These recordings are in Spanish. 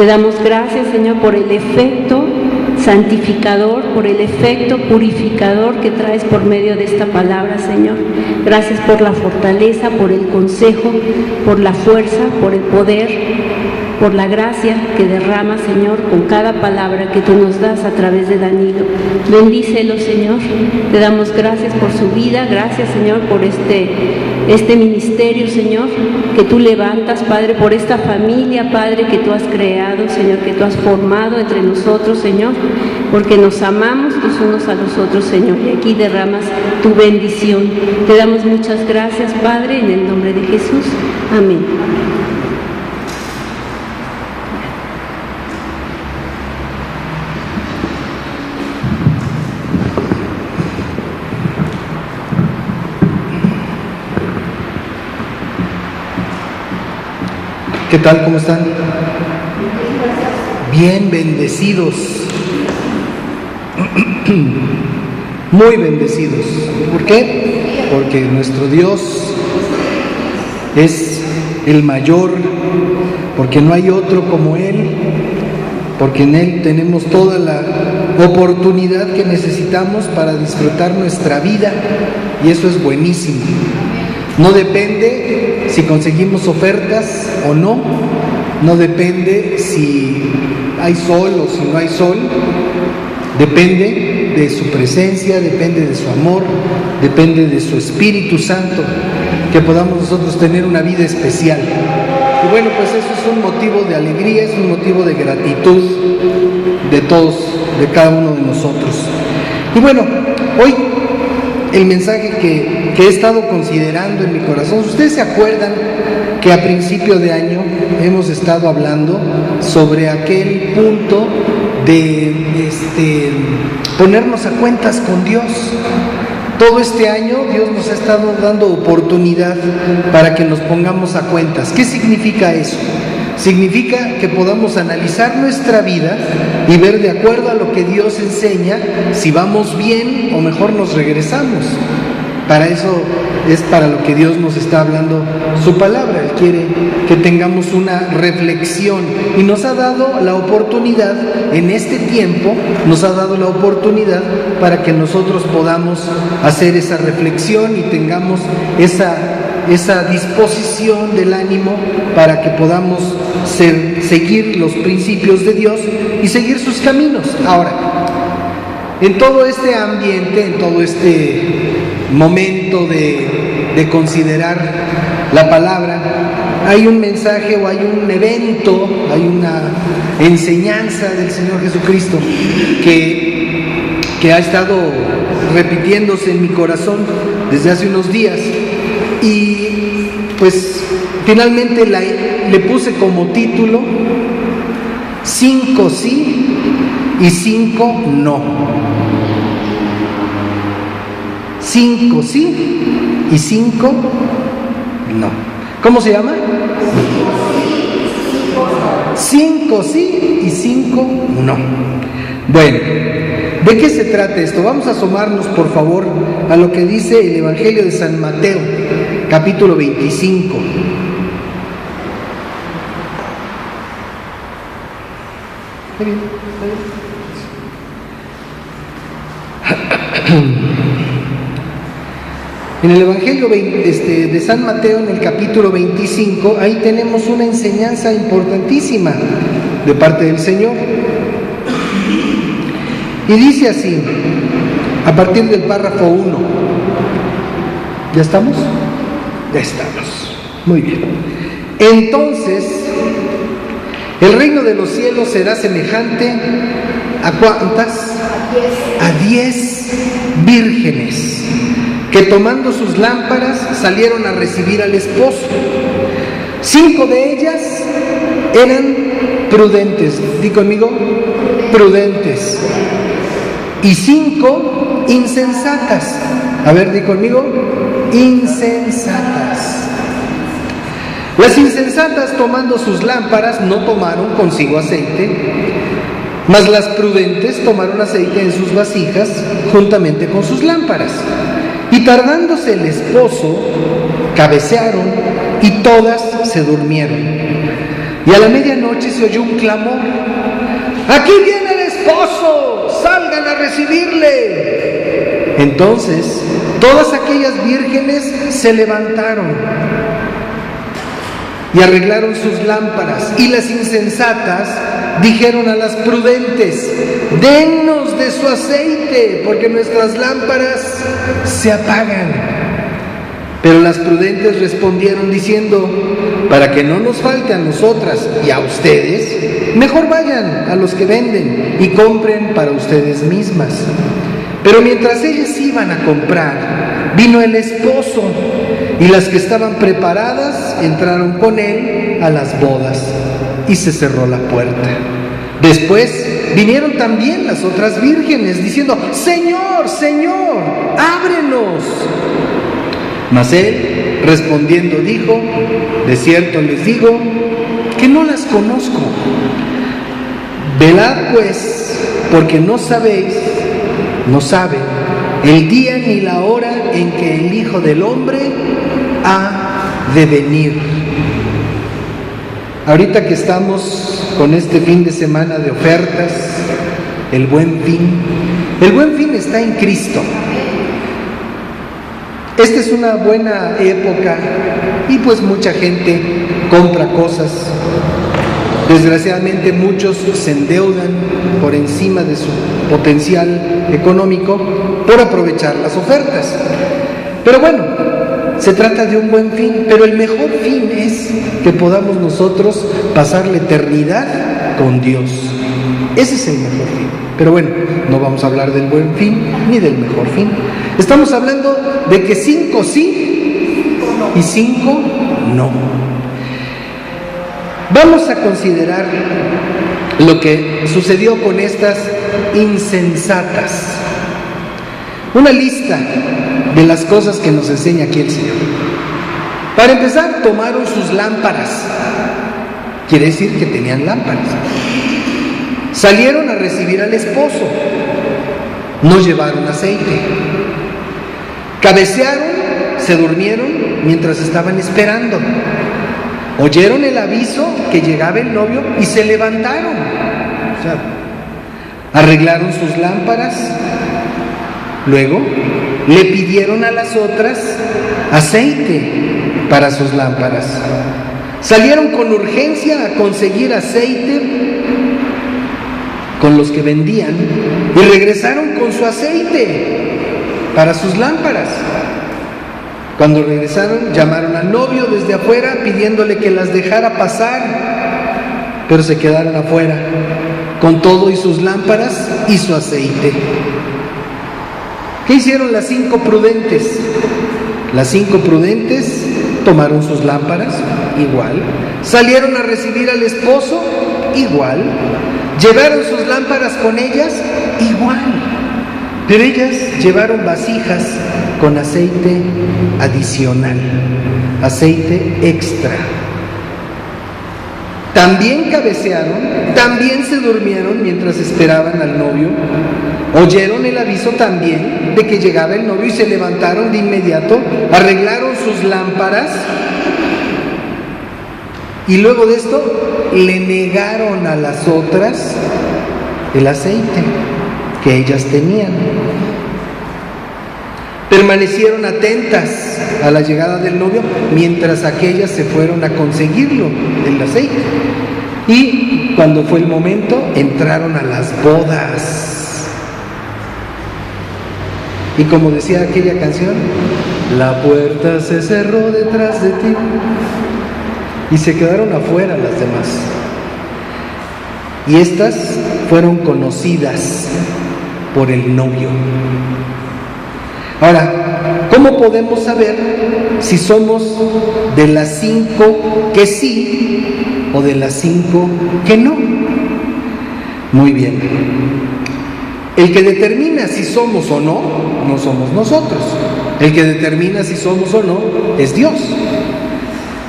Te damos gracias, Señor, por el efecto santificador, por el efecto purificador que traes por medio de esta palabra, Señor. Gracias por la fortaleza, por el consejo, por la fuerza, por el poder, por la gracia que derrama, Señor, con cada palabra que tú nos das a través de Danilo. Bendícelo, Señor. Te damos gracias por su vida, gracias, Señor, por este ministerio, Señor, que tú levantas, Padre, por esta familia, Padre, que tú has creado, Señor, que tú has formado entre nosotros, Señor, porque nos amamos los unos a los otros, Señor, y aquí derramas tu bendición. Te damos muchas gracias, Padre, en el nombre de Jesús. Amén. ¿Qué tal? ¿Cómo están? Bien bendecidos. Muy bendecidos. ¿Por qué? Porque nuestro Dios es el mayor, porque no hay otro como Él, porque en Él tenemos toda la oportunidad que necesitamos para disfrutar nuestra vida, y eso es buenísimo. No depende si conseguimos ofertas o no, no depende si hay sol o si no hay sol, depende de su presencia, depende de su amor, depende de su Espíritu Santo, que podamos nosotros tener una vida especial. Y bueno, pues eso es un motivo de alegría, es un motivo de gratitud de todos, de cada uno de nosotros. Y bueno, hoy el mensaje que he estado considerando en mi corazón, ustedes se acuerdan que a principio de año hemos estado hablando sobre aquel punto de ponernos a cuentas con Dios. Todo este año Dios nos ha estado dando oportunidad para que nos pongamos a cuentas. ¿Qué significa eso? Significa que podamos analizar nuestra vida y ver, de acuerdo a lo que Dios enseña, si vamos bien o mejor nos regresamos. Para eso es para lo que Dios nos está hablando su palabra. Él quiere que tengamos una reflexión y nos ha dado la oportunidad, en este tiempo, nos ha dado la oportunidad para que nosotros podamos hacer esa reflexión y tengamos esa disposición del ánimo para que podamos seguir los principios de Dios y seguir sus caminos. Ahora, en todo este ambiente, en todo este momento de considerar la palabra, hay un mensaje o hay un evento, hay una enseñanza del Señor Jesucristo que ha estado repitiéndose en mi corazón desde hace unos días. Y pues finalmente le puse como título 5 sí y 5 no. 5 sí y 5 no. ¿Cómo se llama? 5 sí y 5 no. Bueno, ¿de qué se trata esto? Vamos a asomarnos, por favor, a lo que dice el Evangelio de San Mateo, capítulo 25. En el Evangelio de San Mateo, en el capítulo 25, ahí tenemos una enseñanza importantísima de parte del Señor. Y dice así, a partir del párrafo 1. ¿Ya estamos? Ya estamos. Muy bien. Entonces, el reino de los cielos será semejante ¿a cuántas? A 10 vírgenes que tomando sus lámparas salieron a recibir al esposo. 5 de ellas eran prudentes. Di conmigo, prudentes. Y 5 insensatas. A ver, di conmigo, insensatas. Las insensatas, tomando sus lámparas, no tomaron consigo aceite, mas las prudentes tomaron aceite en sus vasijas juntamente con sus lámparas. Y tardándose el esposo, cabecearon y todas se durmieron. Y a la medianoche se oyó un clamor: ¡aquí viene el esposo! ¡Salgan a recibirle! Entonces todas aquellas vírgenes se levantaron y arreglaron sus lámparas, y las insensatas dijeron a las prudentes: dennos de su aceite, porque nuestras lámparas se apagan. Pero las prudentes respondieron diciendo: para que no nos falte a nosotras y a ustedes, mejor vayan a los que venden y compren para ustedes mismas. Pero mientras ellas iban a comprar, vino el esposo, y las que estaban preparadas entraron con él a las bodas, y se cerró la puerta. Después vinieron también las otras vírgenes, diciendo: Señor, Señor, ábrenos. Mas él, respondiendo, dijo: de cierto les digo que no las conozco. Velad pues, porque no saben el día ni la hora en que el Hijo del Hombre ha de venir. Ahorita que estamos con este fin de semana de ofertas, el Buen Fin está en Cristo. Esta es una buena época y pues mucha gente compra cosas. Desgraciadamente muchos se endeudan por encima de su potencial económico por aprovechar las ofertas. Pero bueno, se trata de un buen fin, pero el mejor fin es que podamos nosotros pasar la eternidad con Dios. Ese es el mejor fin. Pero bueno, no vamos a hablar del buen fin ni del mejor fin. Estamos hablando de que 5 sí y 5 no. Vamos a considerar lo que sucedió con estas insensatas. Una lista de las cosas que nos enseña aquí el Señor. Para empezar, tomaron sus lámparas. Quiere decir que tenían lámparas. Salieron a recibir al esposo. No llevaron aceite. Cabecearon, se durmieron mientras estaban esperando. Oyeron el aviso que llegaba el novio y se levantaron. O sea, arreglaron sus lámparas. Luego le pidieron a las otras aceite para sus lámparas. Salieron con urgencia a conseguir aceite con los que vendían y regresaron con su aceite para sus lámparas. Cuando regresaron, llamaron al novio desde afuera pidiéndole que las dejara pasar, pero se quedaron afuera con todo y sus lámparas y su aceite. ¿Qué hicieron las 5 prudentes? Las 5 prudentes tomaron sus lámparas, igual. Salieron a recibir al esposo, igual. Llevaron sus lámparas con ellas, igual. Pero ellas llevaron vasijas con aceite adicional, aceite extra. También cabecearon, también se durmieron mientras esperaban al novio. Oyeron el aviso también de que llegaba el novio y se levantaron de inmediato, arreglaron sus lámparas y luego de esto le negaron a las otras el aceite que ellas tenían. Permanecieron atentas a la llegada del novio mientras aquellas se fueron a conseguirlo, el aceite. Y cuando fue el momento, entraron a las bodas. Y como decía aquella canción, la puerta se cerró detrás de ti. Y se quedaron afuera las demás. Y estas fueron conocidas por el novio. Ahora, ¿cómo podemos saber si somos de las 5 que sí o de las 5 que no? Muy bien. El que determina si somos o no, no somos nosotros. El que determina si somos o no es Dios.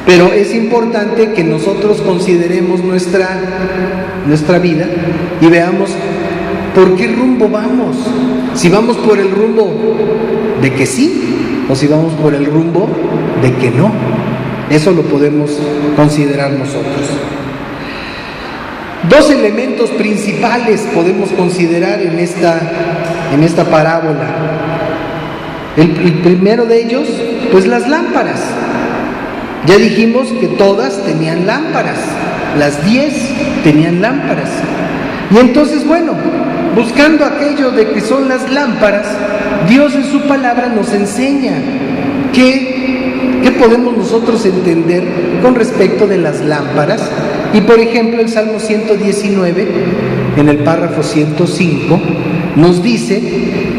Pero es importante que nosotros consideremos nuestra vida y veamos por qué rumbo vamos. Si vamos por el rumbo de que sí o si vamos por el rumbo de que no. Eso lo podemos considerar nosotros. Dos elementos principales podemos considerar en esta parábola. El primero de ellos, pues las lámparas. Ya dijimos que todas tenían lámparas, las 10 tenían lámparas. Y entonces, bueno, buscando aquello de que son las lámparas, Dios en su palabra nos enseña qué podemos nosotros entender con respecto de las lámparas. Y por ejemplo, el Salmo 119, en el párrafo 105, nos dice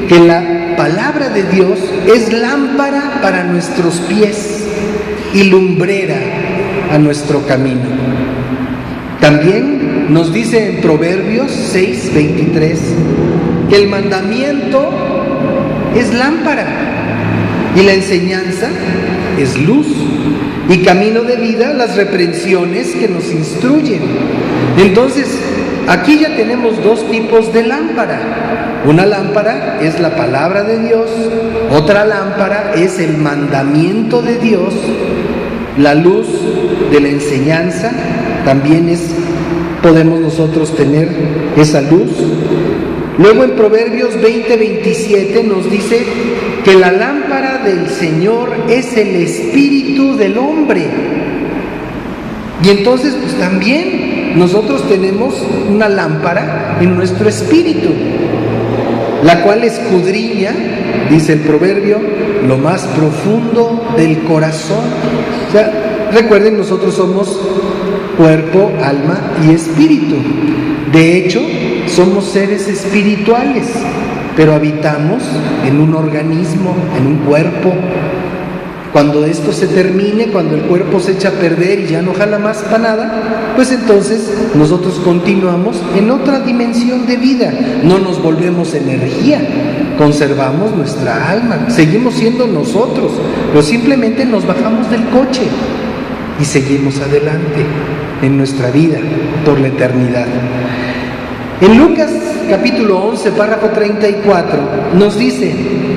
que la palabra de Dios es lámpara para nuestros pies y lumbrera a nuestro camino. También nos dice en Proverbios 6:23 que el mandamiento es lámpara y la enseñanza es luz, y camino de vida las reprensiones que nos instruyen. Entonces, aquí ya tenemos dos tipos de lámpara. Una lámpara es la palabra de Dios, otra lámpara es el mandamiento de Dios. La luz de la enseñanza también podemos nosotros tener esa luz. Luego en Proverbios 20:27 nos dice que la lámpara del Señor es el espíritu del hombre. Y entonces pues también nosotros tenemos una lámpara en nuestro espíritu, la cual escudriña, dice el proverbio, lo más profundo del corazón. O sea, recuerden, nosotros somos cuerpo, alma y espíritu. De hecho, somos seres espirituales, pero habitamos en un organismo, en un cuerpo. Cuando esto se termine, cuando el cuerpo se echa a perder y ya no jala más para nada, pues entonces nosotros continuamos en otra dimensión de vida. No nos volvemos energía, conservamos nuestra alma, seguimos siendo nosotros, pero simplemente nos bajamos del coche y seguimos adelante en nuestra vida por la eternidad. En Lucas capítulo 11, párrafo 34, nos dice: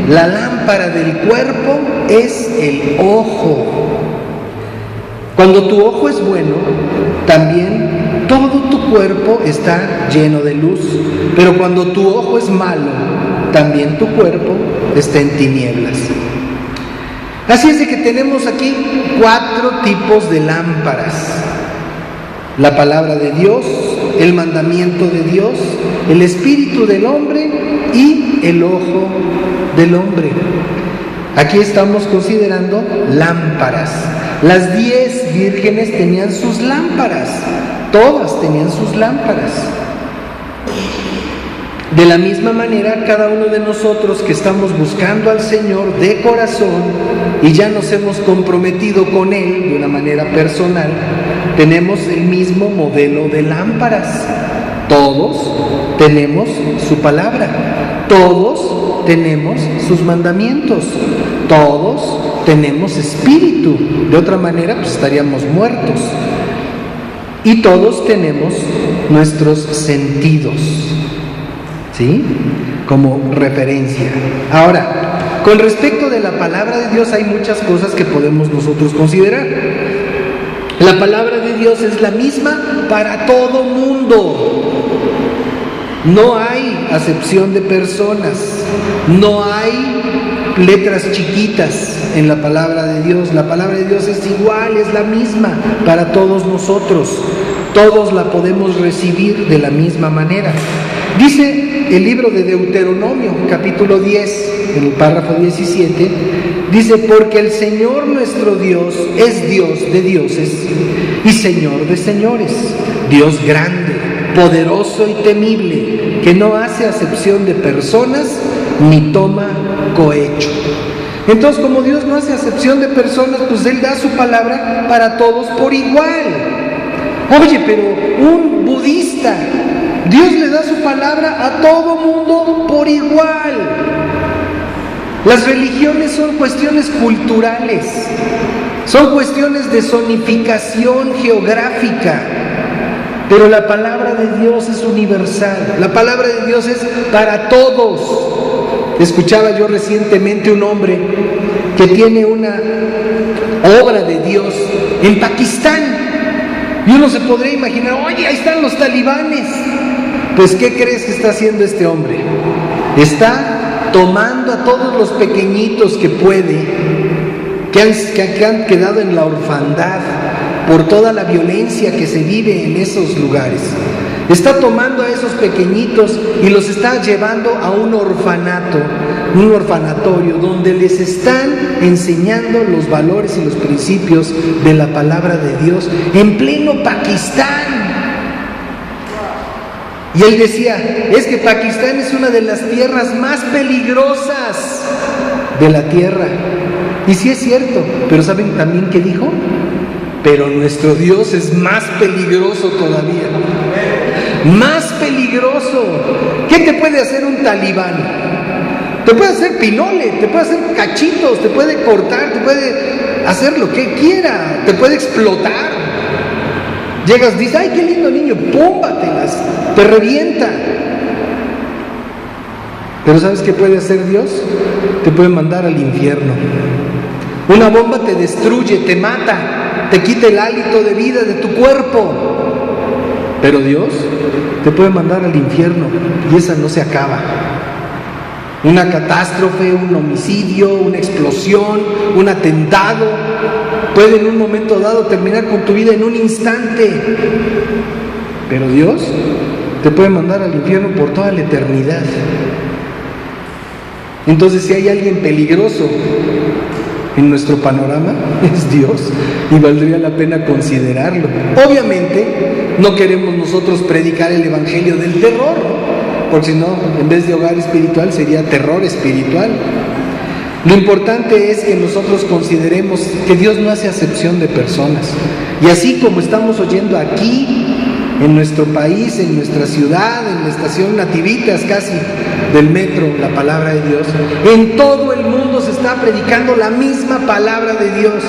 la lámpara del cuerpo es el ojo. Cuando tu ojo es bueno, también todo tu cuerpo está lleno de luz. Pero cuando tu ojo es malo, también tu cuerpo está en tinieblas. Así es de que tenemos aquí 4 tipos de lámparas: la palabra de Dios, el mandamiento de Dios, el espíritu del hombre y el ojo del hombre. Aquí estamos considerando lámparas. Las 10 vírgenes tenían sus lámparas, todas tenían sus lámparas. De la misma manera, cada uno de nosotros que estamos buscando al Señor de corazón y ya nos hemos comprometido con Él de una manera personal, tenemos el mismo modelo de lámparas. Todos tenemos su palabra, todos tenemos sus mandamientos, todos tenemos espíritu. De otra manera, pues estaríamos muertos. Y todos tenemos nuestros sentidos, ¿sí? Como referencia. Ahora, con respecto de la palabra de Dios, hay muchas cosas que podemos nosotros considerar. La palabra de Dios es la misma para todo mundo. No hay acepción de personas, no hay letras chiquitas en la palabra de Dios. La palabra de Dios es igual, es la misma para todos nosotros. Todos la podemos recibir de la misma manera. Dice el libro de Deuteronomio, capítulo 10, en el párrafo 17, dice: porque el Señor nuestro Dios es Dios de dioses y Señor de señores, Dios grande, poderoso y temible, que no hace acepción de personas ni toma cohecho. Entonces, como Dios no hace acepción de personas, pues Él da su palabra para todos por igual. Oye, pero un budista, Dios le da su palabra a todo mundo por igual. Las religiones son cuestiones culturales, son cuestiones de zonificación geográfica, pero la palabra de Dios es universal, la palabra de Dios es para todos. Escuchaba yo recientemente un hombre que tiene una obra de Dios en Pakistán, Y uno se podría imaginar, oye, ahí están los talibanes. Pues, ¿qué crees que está haciendo este hombre? Está tomando a todos los pequeñitos que puede, que han quedado en la orfandad por toda la violencia que se vive en esos lugares. Está tomando a esos pequeñitos y los está llevando a un orfanato, un orfanatorio, donde les están enseñando los valores y los principios de la palabra de Dios en pleno Pakistán. Y él decía, es que Pakistán es una de las tierras más peligrosas de la tierra. Y sí es cierto, pero ¿saben también qué dijo? Pero nuestro Dios es más peligroso todavía. Más peligroso. ¿Qué te puede hacer un talibán? Te puede hacer pinole, te puede hacer cachitos, te puede cortar, te puede hacer lo que quiera, te puede explotar. Llegas, dices, ay, qué lindo niño, pómbatelas, te revienta. Pero ¿sabes qué puede hacer Dios? Te puede mandar al infierno. Una bomba te destruye, te mata, te quita el hálito de vida de tu cuerpo. Pero Dios te puede mandar al infierno y esa no se acaba. Una catástrofe, un homicidio, una explosión, un atentado puede en un momento dado terminar con tu vida en un instante. Pero Dios te puede mandar al infierno por toda la eternidad. Entonces, si hay alguien peligroso en nuestro panorama, es Dios, y valdría la pena considerarlo. Obviamente, no queremos nosotros predicar el evangelio del terror, ¿no? Porque si no, en vez de hogar espiritual, sería terror espiritual. Lo importante es que nosotros consideremos que Dios no hace acepción de personas. Y así como estamos oyendo aquí, en nuestro país, en nuestra ciudad, en la estación Nativitas casi del metro, la palabra de Dios, en todo el mundo se está predicando la misma palabra de Dios.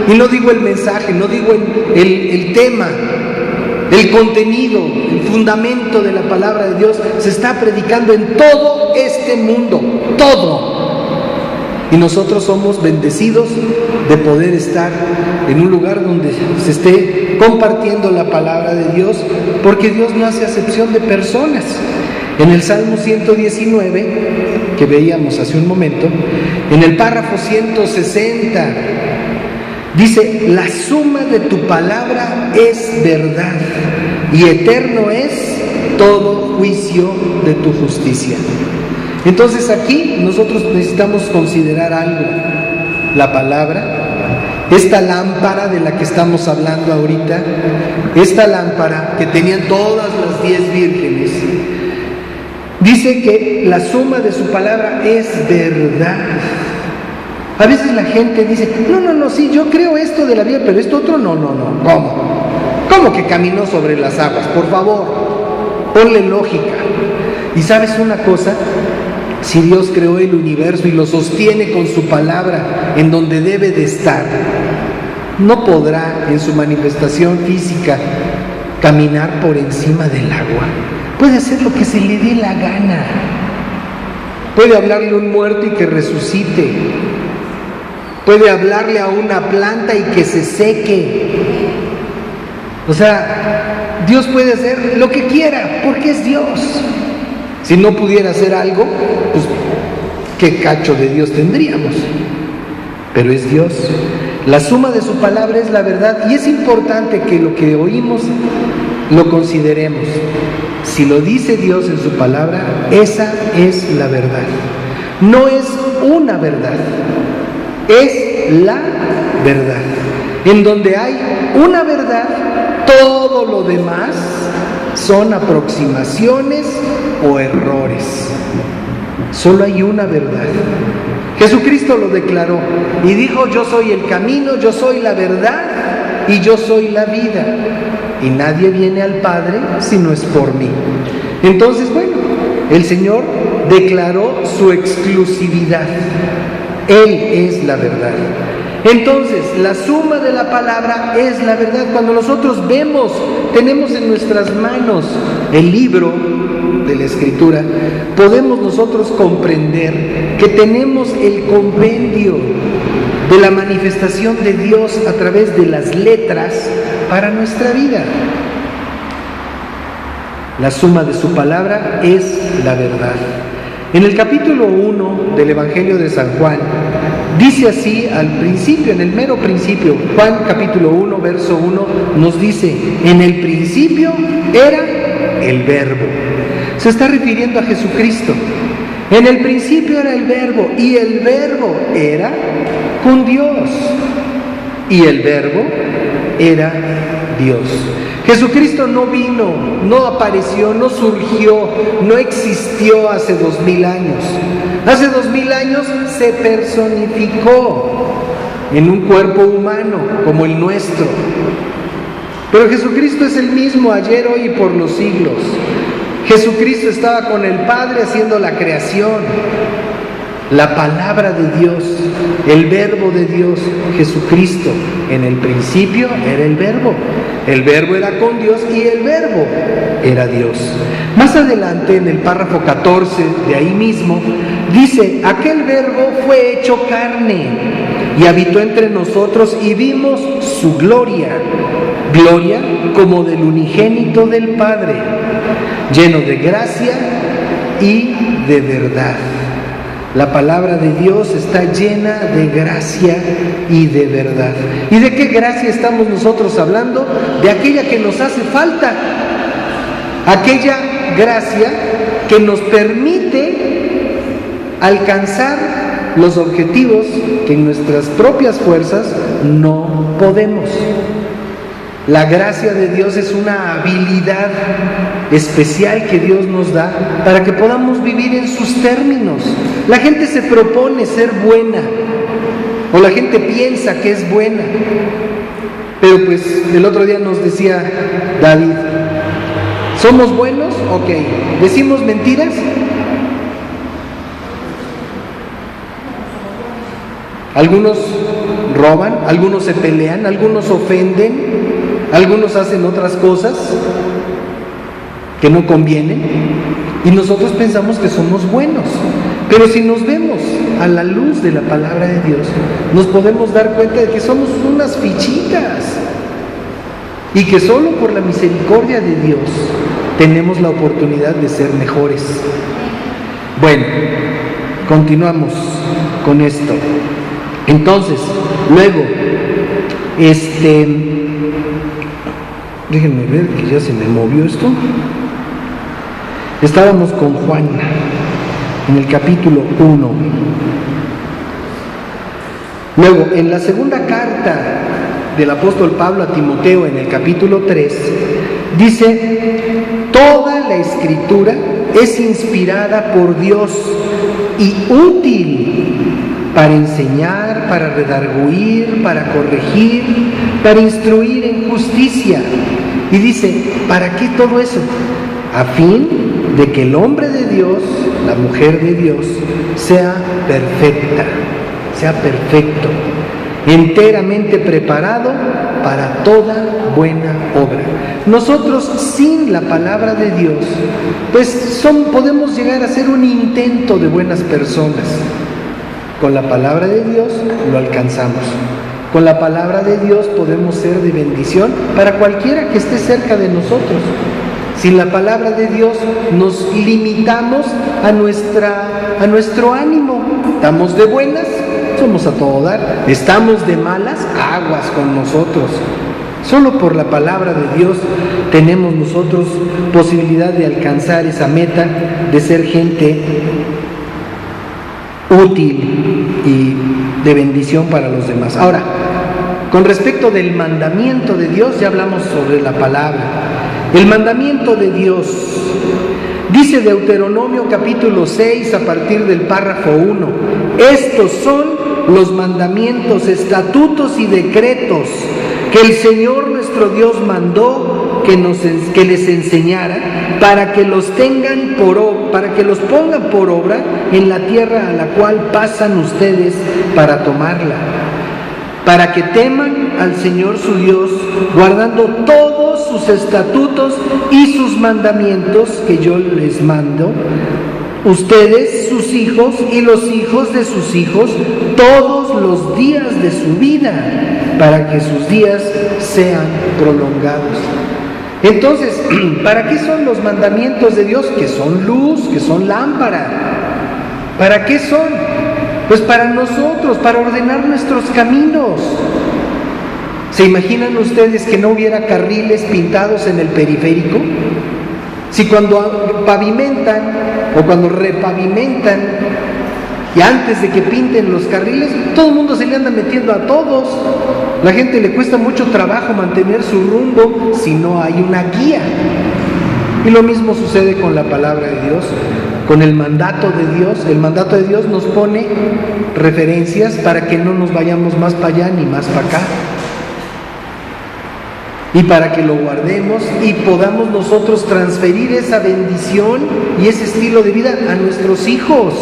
Y no digo el mensaje, no digo el tema, el contenido, el fundamento de la palabra de Dios se está predicando en todo este mundo, todo. Y nosotros somos bendecidos de poder estar en un lugar donde se esté compartiendo la palabra de Dios, porque Dios no hace acepción de personas. En el Salmo 119, que veíamos hace un momento, en el párrafo 160, dice, la suma de tu palabra es verdad, y eterno es todo juicio de tu justicia. Entonces aquí nosotros necesitamos considerar algo, la palabra, esta lámpara de la que estamos hablando ahorita, esta lámpara que tenían todas las 10 vírgenes, dice que la suma de su palabra es verdad. A veces la gente dice, no, sí, yo creo esto de la Biblia, pero esto otro no, ¿cómo que caminó sobre las aguas? Por favor, ponle lógica. Y ¿sabes una cosa? Si Dios creó el universo y lo sostiene con su palabra en donde debe de estar, no podrá en su manifestación física caminar por encima del agua. Puede hacer lo que se le dé la gana. Puede hablarle a un muerto y que resucite. Puede hablarle a una planta y que se seque. O sea, Dios puede hacer lo que quiera porque es Dios. Si no pudiera hacer algo, pues qué cacho de Dios tendríamos. Pero es Dios. La suma de su palabra es la verdad y es importante que lo que oímos lo consideremos. Si lo dice Dios en su palabra, esa es la verdad. No es una verdad, es la verdad. En donde hay una verdad, todo lo demás son aproximaciones o errores. Solo hay una verdad. Jesucristo lo declaró y dijo, yo soy el camino, yo soy la verdad y yo soy la vida. Y nadie viene al Padre si no es por mí. Entonces, bueno, el Señor declaró su exclusividad. Él es la verdad. Entonces, la suma de la palabra es la verdad. Cuando nosotros vemos, tenemos en nuestras manos el libro de la Escritura, podemos nosotros comprender que tenemos el compendio de la manifestación de Dios a través de las letras para nuestra vida. La suma de su palabra es la verdad. En el capítulo 1 del Evangelio de San Juan, dice así al principio, en el mero principio, Juan capítulo 1, verso 1, nos dice, en el principio era el Verbo. Se está refiriendo a Jesucristo. En el principio era el Verbo, y el Verbo era con Dios, y el Verbo era Dios. Jesucristo no vino, no apareció, no surgió, no existió hace 2000 años. Hace 2000 años se personificó en un cuerpo humano como el nuestro. Pero Jesucristo es el mismo ayer, hoy y por los siglos. Jesucristo estaba con el Padre haciendo la creación. La palabra de Dios, el Verbo de Dios, Jesucristo, en el principio era el Verbo. El Verbo era con Dios y el Verbo era Dios. Más adelante, en el párrafo 14 de ahí mismo, dice, aquel Verbo fue hecho carne y habitó entre nosotros y vimos su gloria, gloria como del unigénito del Padre, lleno de gracia y de verdad. La palabra de Dios está llena de gracia y de verdad. ¿Y de qué gracia estamos nosotros hablando? De aquella que nos hace falta. Aquella gracia que nos permite alcanzar los objetivos que en nuestras propias fuerzas no podemos. La gracia de Dios es una habilidad especial que Dios nos da para que podamos vivir en sus términos. La gente se propone ser buena, o la gente piensa que es buena, pero pues el otro día nos decía David, ¿somos buenos? Ok. ¿Decimos mentiras? Algunos roban, algunos se pelean, algunos ofenden, algunos hacen otras cosas que no convienen y nosotros pensamos que somos buenos. Pero si nos vemos a la luz de la palabra de Dios, nos podemos dar cuenta de que somos unas fichitas y que solo por la misericordia de Dios tenemos la oportunidad de ser mejores. Bueno, continuamos con esto. Entonces, luego, déjenme ver que ya se me movió esto. Estábamos con Juan en el capítulo 1. Luego, en la segunda carta del apóstol Pablo a Timoteo, en el capítulo 3, dice, toda la escritura es inspirada por Dios y útil para enseñar, para redarguir, para corregir, para instruir en justicia. Y dice, ¿para qué todo eso? A fin de que el hombre de Dios, la mujer de Dios, sea perfecta, sea perfecto, enteramente preparado para toda buena obra. Nosotros sin la palabra de Dios, pues podemos llegar a ser un intento de buenas personas. Con la palabra de Dios lo alcanzamos. Con la palabra de Dios podemos ser de bendición para cualquiera que esté cerca de nosotros. Sin la palabra de Dios nos limitamos a nuestro ánimo. Estamos de buenas, somos a todo dar. Estamos de malas, aguas con nosotros. Solo por la palabra de Dios tenemos nosotros posibilidad de alcanzar esa meta de ser gente útil y de bendición para los demás. Ahora, con respecto del mandamiento de Dios, ya hablamos sobre la palabra. El mandamiento de Dios, dice Deuteronomio capítulo 6 a partir del párrafo 1, estos son los mandamientos, estatutos y decretos que el Señor nuestro Dios mandó que les enseñara para que los pongan por obra en la tierra a la cual pasan ustedes para tomarla, para que teman al Señor su Dios, guardando todos sus estatutos y sus mandamientos que yo les mando ustedes, sus hijos y los hijos de sus hijos, todos los días de su vida, para que sus días sean prolongados. Entonces, ¿para qué son los mandamientos de Dios? Que son luz, que son lámpara. ¿Para qué son? Pues para nosotros, para ordenar nuestros caminos. ¿Se imaginan ustedes que no hubiera carriles pintados en el periférico? Si cuando pavimentan o cuando repavimentan y antes de que pinten los carriles, todo el mundo se le anda metiendo a todos. La gente le cuesta mucho trabajo mantener su rumbo si no hay una guía. Y lo mismo sucede con la palabra de Dios, con el mandato de Dios. El mandato de Dios nos pone referencias para que no nos vayamos más para allá ni más para acá. Y para que lo guardemos y podamos nosotros transferir esa bendición y ese estilo de vida a nuestros hijos.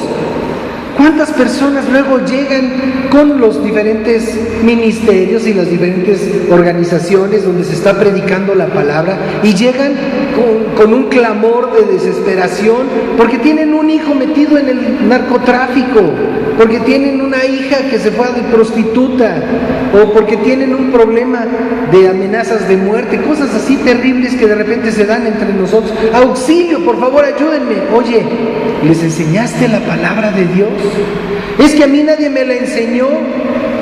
¿Cuántas personas luego llegan con los diferentes ministerios y las diferentes organizaciones donde se está predicando la palabra y llegan con un clamor de desesperación porque tienen un hijo metido en el narcotráfico, porque tienen una hija que se fue de prostituta o porque tienen un problema de amenazas de muerte, cosas así terribles que de repente se dan entre nosotros? ¡Auxilio, por favor, ayúdenme! Oye, ¿les enseñaste la palabra de Dios? Es que a mí nadie me la enseñó.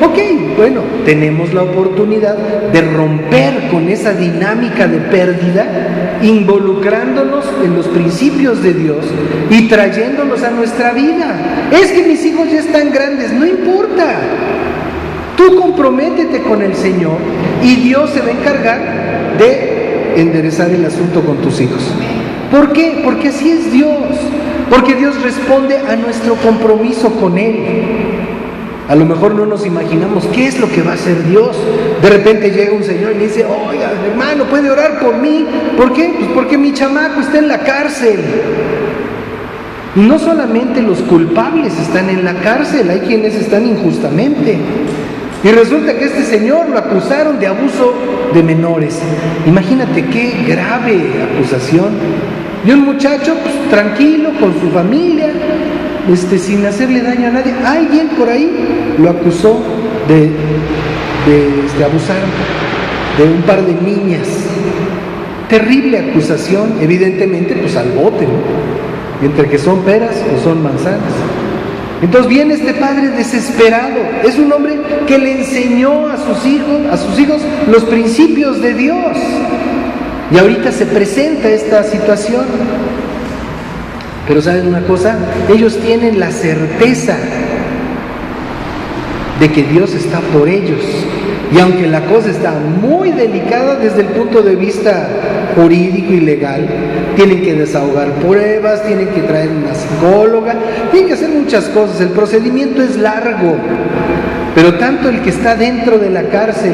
Ok, bueno, tenemos la oportunidad de romper con esa dinámica de pérdida, involucrándonos en los principios de Dios y trayéndolos a nuestra vida. Es que mis hijos ya están grandes, no importa. Tú comprométete con el Señor y Dios se va a encargar de enderezar el asunto con tus hijos. ¿Por qué? Porque así es Dios. Porque Dios responde a nuestro compromiso con Él. A lo mejor no nos imaginamos qué es lo que va a hacer Dios. De repente llega un señor y le dice: oiga, hermano, ¿puede orar por mí? ¿Por qué? Pues porque mi chamaco está en la cárcel. Y no solamente los culpables están en la cárcel, hay quienes están injustamente. Y resulta que este señor lo acusaron de abuso de menores. Imagínate qué grave acusación. Y un muchacho, pues tranquilo, con su familia, sin hacerle daño a nadie. Alguien por ahí lo acusó de abusar de un par de niñas. Terrible acusación, evidentemente, pues al bote, ¿no? Entre que son peras o son manzanas. Entonces viene este padre desesperado. Es un hombre que le enseñó a sus hijos los principios de Dios. Y ahorita se presenta esta situación. Pero ¿saben una cosa? Ellos tienen la certeza de que Dios está por ellos. Y aunque la cosa está muy delicada desde el punto de vista jurídico y legal, tienen que desahogar pruebas, tienen que traer una psicóloga, tienen que hacer muchas cosas. El procedimiento es largo. Pero tanto el que está dentro de la cárcel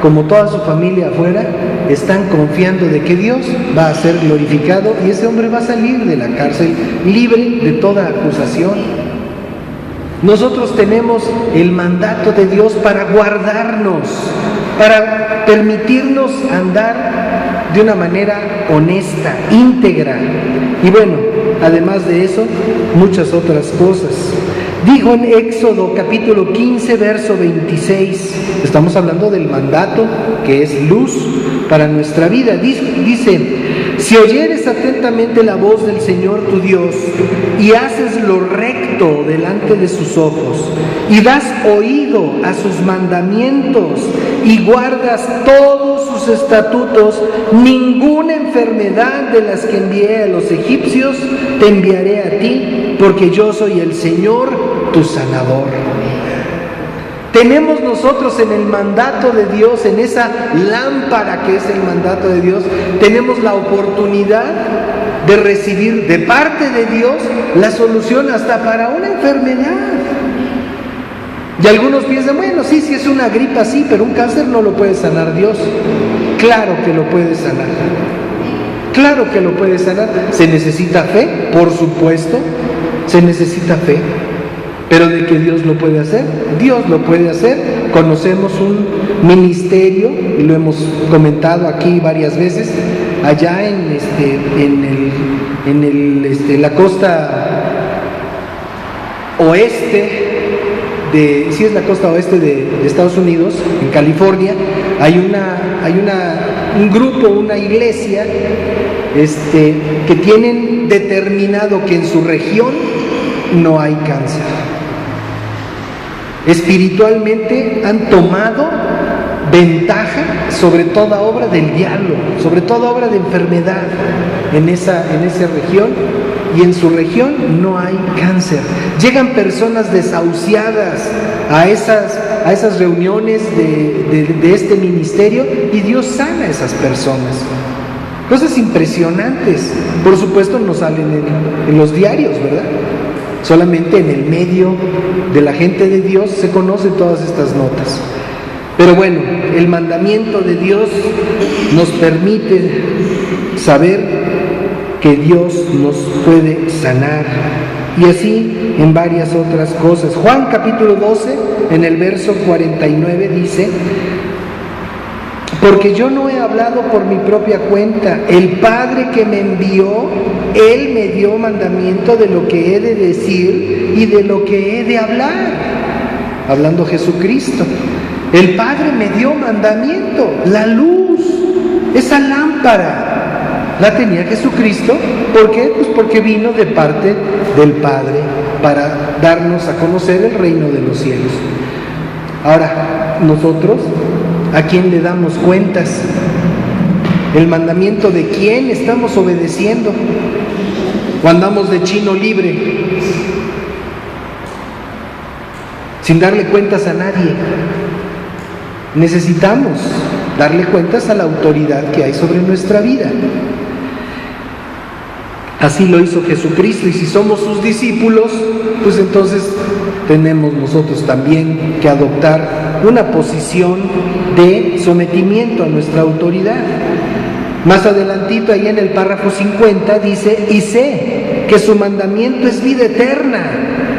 como toda su familia afuera están confiando de que Dios va a ser glorificado y ese hombre va a salir de la cárcel libre de toda acusación. Nosotros tenemos el mandato de Dios para guardarnos, para permitirnos andar de una manera honesta, íntegra. Y bueno, además de eso, muchas otras cosas. Dijo en Éxodo capítulo 15, verso 26, estamos hablando del mandato que es luz para nuestra vida. Dice: si oyeres atentamente la voz del Señor tu Dios y haces lo recto delante de sus ojos y das oído a sus mandamientos y guardas todos sus estatutos, ninguna enfermedad de las que envié a los egipcios te enviaré a ti, porque yo soy el Señor tu sanador. Tenemos nosotros en el mandato de Dios, en esa lámpara que es el mandato de Dios, tenemos la oportunidad de recibir de parte de Dios la solución hasta para una enfermedad. Y algunos piensan: bueno, sí es una gripa, sí, pero un cáncer no lo puede sanar Dios. Claro que lo puede sanar. Claro que lo puede sanar. ¿Se necesita fe? Por supuesto, se necesita fe. Pero de que Dios lo puede hacer, Dios lo puede hacer. Conocemos un ministerio, y lo hemos comentado aquí varias veces, allá en la costa oeste sí es la costa oeste de Estados Unidos, en California, hay un grupo, una iglesia, que tienen determinado que en su región no hay cáncer. Espiritualmente han tomado ventaja sobre toda obra del diablo, sobre toda obra de enfermedad en esa región, y en su región no hay cáncer. Llegan personas desahuciadas a esas reuniones de este ministerio, y Dios sana a esas personas. Cosas impresionantes. Por supuesto no salen en los diarios, ¿verdad? Solamente en el medio de la gente de Dios se conocen todas estas notas. Pero bueno, el mandamiento de Dios nos permite saber que Dios nos puede sanar, y así en varias otras cosas. Juan capítulo 12, en el verso 49 dice: porque yo no he hablado por mi propia cuenta, el Padre que me envió, Él me dio mandamiento de lo que he de decir y de lo que he de hablar. Hablando Jesucristo, el Padre me dio mandamiento, la luz, esa lámpara la tenía Jesucristo. ¿Por qué? Pues porque vino de parte del Padre para darnos a conocer el reino de los cielos. Ahora, nosotros, ¿a quién le damos cuentas? ¿El mandamiento de quién estamos obedeciendo? ¿O andamos de chino libre, sin darle cuentas a nadie? Necesitamos darle cuentas a la autoridad que hay sobre nuestra vida. Así lo hizo Jesucristo, y si somos sus discípulos, pues entonces tenemos nosotros también que adoptar una posición de sometimiento a nuestra autoridad. Más adelantito, ahí en el párrafo 50, dice: y sé que su mandamiento es vida eterna.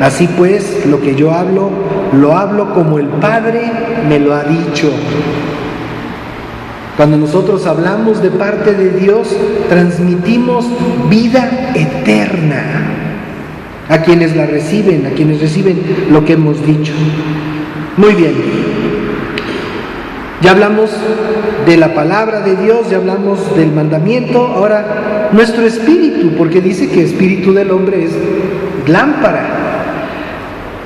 Así pues, lo que yo hablo, lo hablo como el Padre me lo ha dicho. Cuando nosotros hablamos de parte de Dios, transmitimos vida eterna a quienes la reciben, a quienes reciben lo que hemos dicho. Muy bien, ya hablamos de la palabra de Dios, ya hablamos del mandamiento. Ahora, nuestro espíritu, porque dice que el espíritu del hombre es lámpara.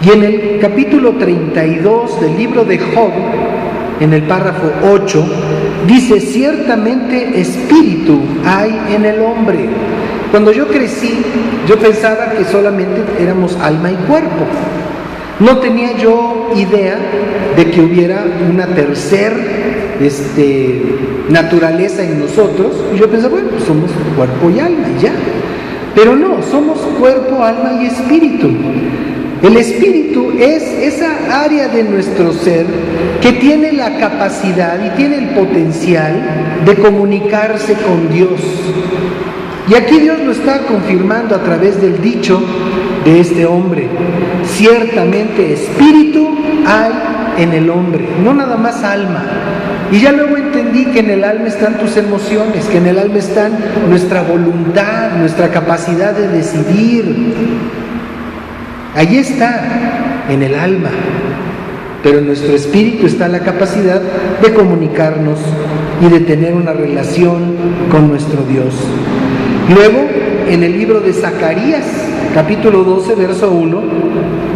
Y en el capítulo 32 del libro de Job, en el párrafo 8, dice: ciertamente espíritu hay en el hombre. Cuando yo crecí, yo pensaba que solamente éramos alma y cuerpo. No tenía yo idea de que hubiera una tercera naturaleza en nosotros. Y yo pensaba, bueno, pues somos cuerpo y alma y ya. Pero no, somos cuerpo, alma y espíritu. El espíritu es esa área de nuestro ser que tiene la capacidad y tiene el potencial de comunicarse con Dios. Y aquí Dios lo está confirmando a través del dicho de este hombre: ciertamente espíritu hay en el hombre, no nada más alma. Y ya luego entendí que en el alma están tus emociones, que en el alma están nuestra voluntad, nuestra capacidad de decidir. Allí está, en el alma. Pero en nuestro espíritu está la capacidad de comunicarnos y de tener una relación con nuestro Dios. Luego, en el libro de Zacarías, capítulo 12, verso 1,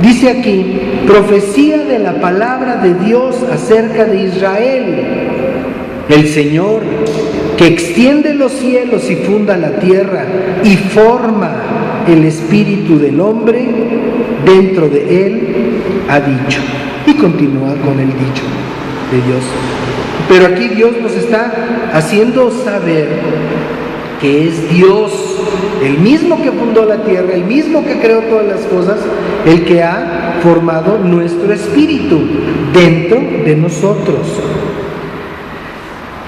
dice aquí: profecía de la palabra de Dios acerca de Israel. El Señor, que extiende los cielos y funda la tierra y forma el espíritu del hombre, dentro de él ha dicho. Y continúa con el dicho de Dios. Pero aquí Dios nos está haciendo saber que es Dios, el mismo que fundó la tierra, el mismo que creó todas las cosas, el que ha formado nuestro espíritu dentro de nosotros.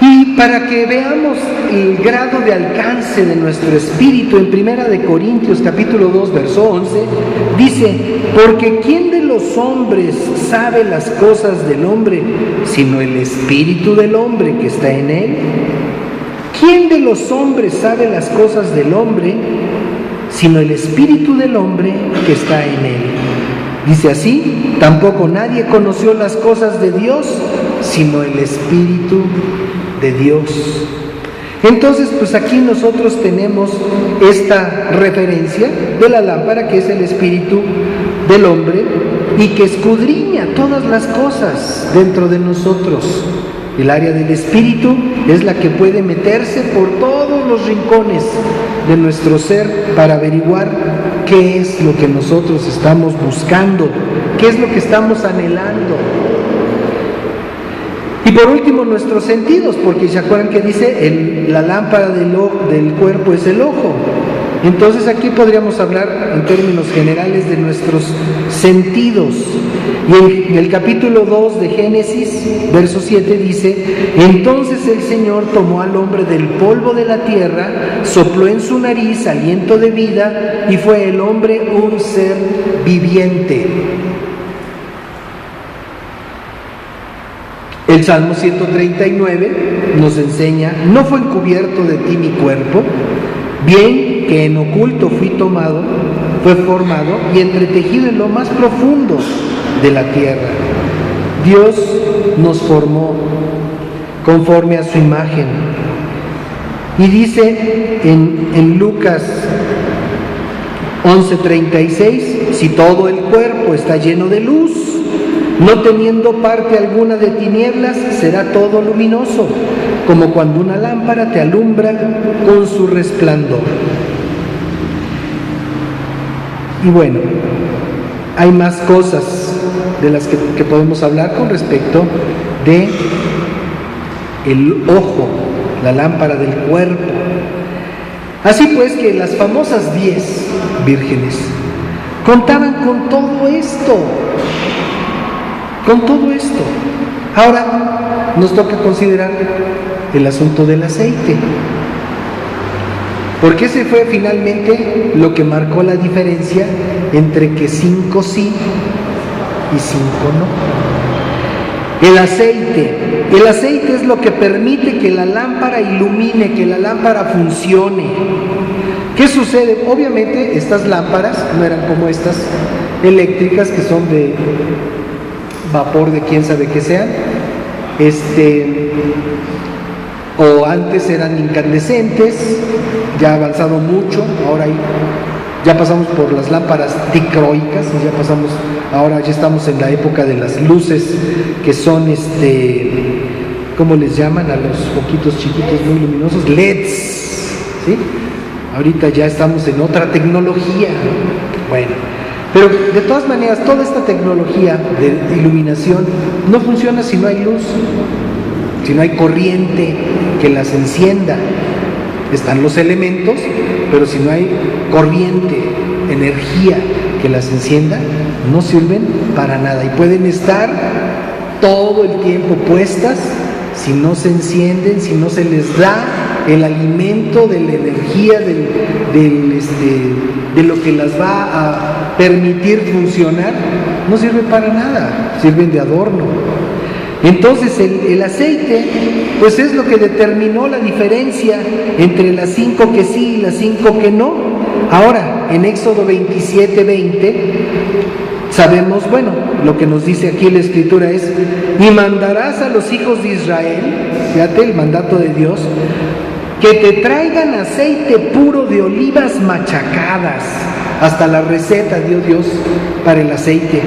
Y para que veamos el grado de alcance de nuestro espíritu, en 1 de Corintios capítulo 2, verso 11, dice: porque ¿quién de los hombres sabe las cosas del hombre, sino el espíritu del hombre que está en él? ¿Quién de los hombres sabe las cosas del hombre, sino el espíritu del hombre que está en él? Dice así: tampoco nadie conoció las cosas de Dios, sino el Espíritu de Dios. Entonces, pues aquí nosotros tenemos esta referencia de la lámpara, que es el espíritu del hombre y que escudriña todas las cosas dentro de nosotros. El área del espíritu es la que puede meterse por todos los rincones de nuestro ser para averiguar qué es lo que nosotros estamos buscando, qué es lo que estamos anhelando. Y por último, nuestros sentidos, porque se acuerdan que dice la lámpara del cuerpo es el ojo. Entonces aquí podríamos hablar en términos generales de nuestros sentidos. Y en el capítulo 2 de Génesis, verso 7 dice: entonces el Señor tomó al hombre del polvo de la tierra, sopló en su nariz aliento de vida, y fue el hombre un ser viviente. El Salmo 139 nos enseña: no fue encubierto de ti mi cuerpo, bien que en oculto fui tomado, fue formado y entretejido en lo más profundo de la tierra. Dios nos formó conforme a su imagen. Y dice en Lucas 11:36: si todo el cuerpo está lleno de luz, no teniendo parte alguna de tinieblas, será todo luminoso, como cuando una lámpara te alumbra con su resplandor. Y bueno, hay más cosas de las que podemos hablar con respecto de el ojo, la lámpara del cuerpo. Así pues que las famosas 10 vírgenes contaban con todo esto. Con todo esto. Ahora nos toca considerar el asunto del aceite, porque ese fue finalmente lo que marcó la diferencia entre que 5 sí y 5 no. El aceite es lo que permite que la lámpara ilumine, que la lámpara funcione. ¿Qué sucede? Obviamente estas lámparas no eran como estas eléctricas que son de vapor, de quién sabe qué sean, o antes eran incandescentes, ya ha avanzado mucho, ahora ya pasamos por las lámparas dicroicas, ahora ya estamos en la época de las luces que son, ¿cómo les llaman a los foquitos chiquitos muy luminosos? LEDs, ¿sí? Ahorita ya estamos en otra tecnología, bueno. Pero de todas maneras, toda esta tecnología de iluminación no funciona si no hay luz, si no hay corriente que las encienda. Están los elementos, pero si no hay corriente, energía que las encienda, no sirven para nada. Y pueden estar todo el tiempo puestas, si no se encienden, si no se les da el alimento de la energía, de lo que las va a permitir funcionar, no sirve para nada, sirven de adorno. Entonces el aceite, pues es lo que determinó la diferencia entre las 5 que sí y las 5 que no. Ahora, en Éxodo 27:20, sabemos, bueno, lo que nos dice aquí la Escritura es: y mandarás a los hijos de Israel, fíjate el mandato de Dios, que te traigan aceite puro de olivas machacadas. Hasta la receta dio Dios para el aceite.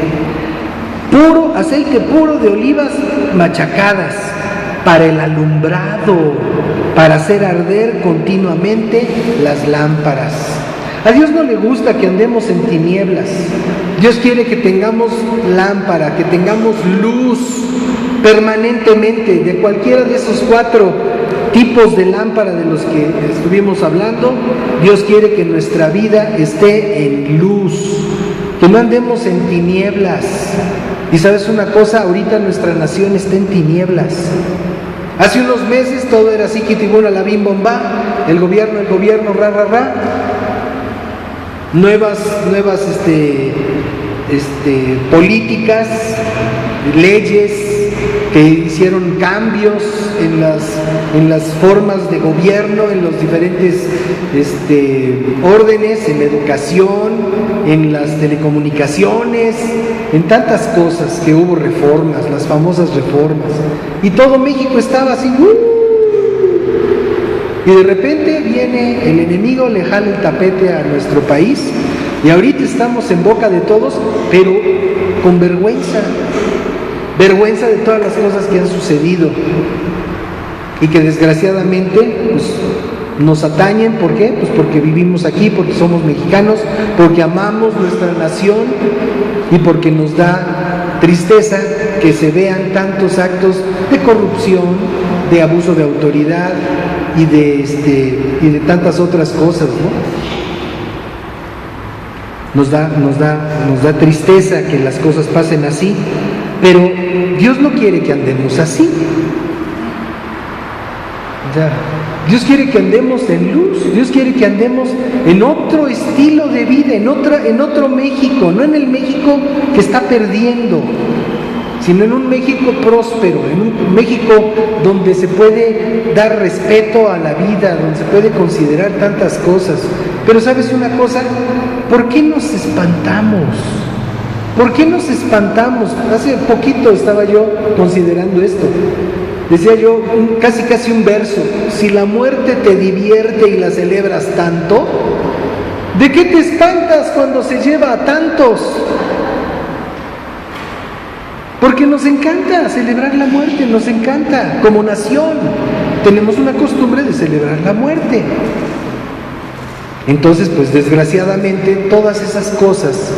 Aceite puro de olivas machacadas, para el alumbrado, para hacer arder continuamente las lámparas. A Dios no le gusta que andemos en tinieblas. Dios quiere que tengamos lámpara, que tengamos luz permanentemente, de cualquiera de esos 4 tipos de lámpara de los que estuvimos hablando. Dios quiere que nuestra vida esté en luz, que no andemos en tinieblas. Y sabes una cosa, ahorita nuestra nación está en tinieblas. Hace unos meses todo era así, kitibuna, la bim bomba, el gobierno, ra, ra, ra. Nuevas políticas, leyes que hicieron cambios en las formas de gobierno, en los diferentes órdenes, en la educación, en las telecomunicaciones, en tantas cosas que hubo reformas, las famosas reformas. Y todo México estaba así, y de repente viene el enemigo, le jala el tapete a nuestro país, y ahorita estamos en boca de todos, pero con vergüenza de todas las cosas que han sucedido y que desgraciadamente pues, nos atañen. ¿Por qué? Pues porque vivimos aquí, porque somos mexicanos, porque amamos nuestra nación y porque nos da tristeza que se vean tantos actos de corrupción, de abuso de autoridad y de tantas otras cosas, ¿no? Nos da tristeza que las cosas pasen así, pero Dios no quiere que andemos así. Dios quiere que andemos en luz, Dios quiere que andemos en otro estilo de vida, en otro México, no en el México que está perdiendo, sino en un México próspero, en un México donde se puede dar respeto a la vida, donde se puede considerar tantas cosas. Pero ¿sabes una cosa? ¿Por qué nos espantamos? ¿Por qué nos espantamos? Hace poquito estaba yo considerando esto. Decía yo, casi un verso: si la muerte te divierte y la celebras tanto, ¿de qué te espantas cuando se lleva a tantos? Porque nos encanta celebrar la muerte, nos encanta. Como nación tenemos una costumbre de celebrar la muerte. Entonces, pues desgraciadamente, todas esas cosas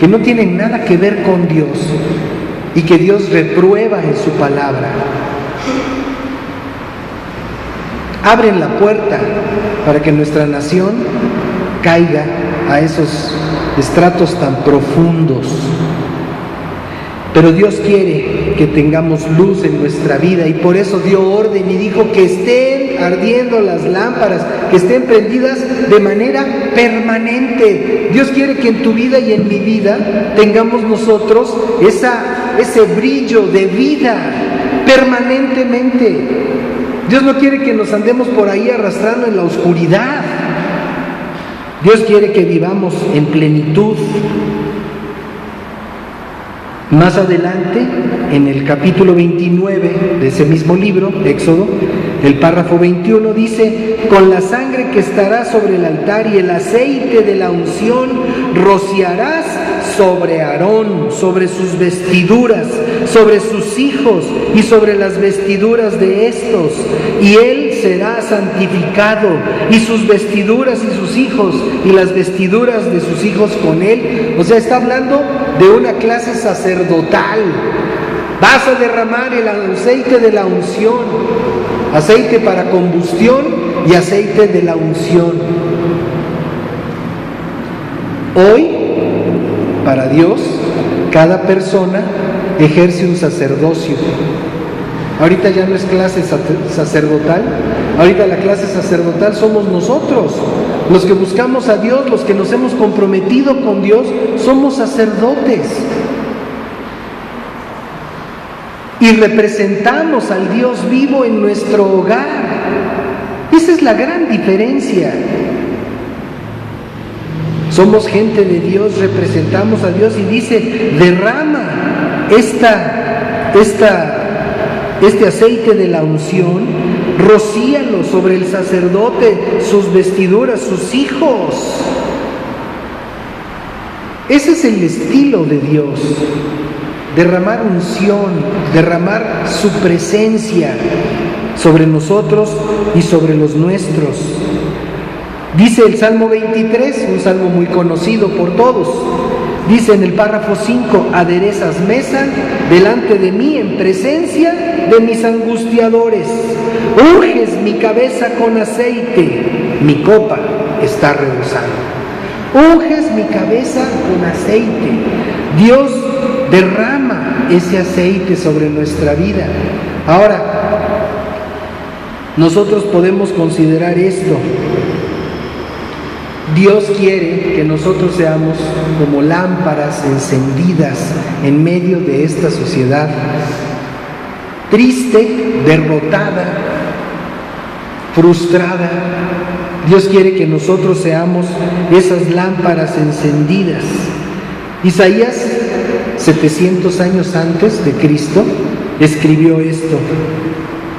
que no tienen nada que ver con Dios y que Dios reprueba en su palabra, abren la puerta para que nuestra nación caiga a esos estratos tan profundos. Pero Dios quiere que tengamos luz en nuestra vida y por eso dio orden y dijo que estén ardiendo las lámparas, que estén prendidas de manera permanente. Dios quiere que en tu vida y en mi vida tengamos nosotros ese brillo de vida permanentemente. Dios no quiere que nos andemos por ahí arrastrando en la oscuridad. Dios quiere que vivamos en plenitud. Más adelante, en el capítulo 29 de ese mismo libro, Éxodo, el párrafo 21 dice: con la sangre que estará sobre el altar y el aceite de la unción rociarás sobre Aarón, sobre sus vestiduras, sobre sus hijos y sobre las vestiduras de estos, y él será santificado, y sus vestiduras y sus hijos y las vestiduras de sus hijos con él. O sea, está hablando de una clase sacerdotal. Vas a derramar el aceite de la unción, aceite para combustión y aceite de la unción. Hoy, para Dios, cada persona ejerce un sacerdocio. Ahorita ya no es clase sacerdotal, ahorita la clase sacerdotal somos nosotros, los que buscamos a Dios, los que nos hemos comprometido con Dios, somos sacerdotes. Y representamos al Dios vivo en nuestro hogar. Esa es la gran diferencia. Somos gente de Dios, representamos a Dios y dice: derrama este aceite de la unción, rocíalo sobre el sacerdote, sus vestiduras, sus hijos. Ese es el estilo de Dios. Derramar unción, derramar su presencia sobre nosotros y sobre los nuestros. Dice el Salmo 23, un salmo muy conocido por todos. Dice en el párrafo 5: aderezas mesa delante de mí en presencia de mis angustiadores. Unges mi cabeza con aceite, mi copa está rebosando. Unges mi cabeza con aceite. Dios derrama ese aceite sobre nuestra vida. Ahora, nosotros podemos considerar esto: Dios quiere que nosotros seamos como lámparas encendidas en medio de esta sociedad triste, derrotada, frustrada. Dios quiere que nosotros seamos esas lámparas encendidas. Isaías, 700 años antes de Cristo, escribió esto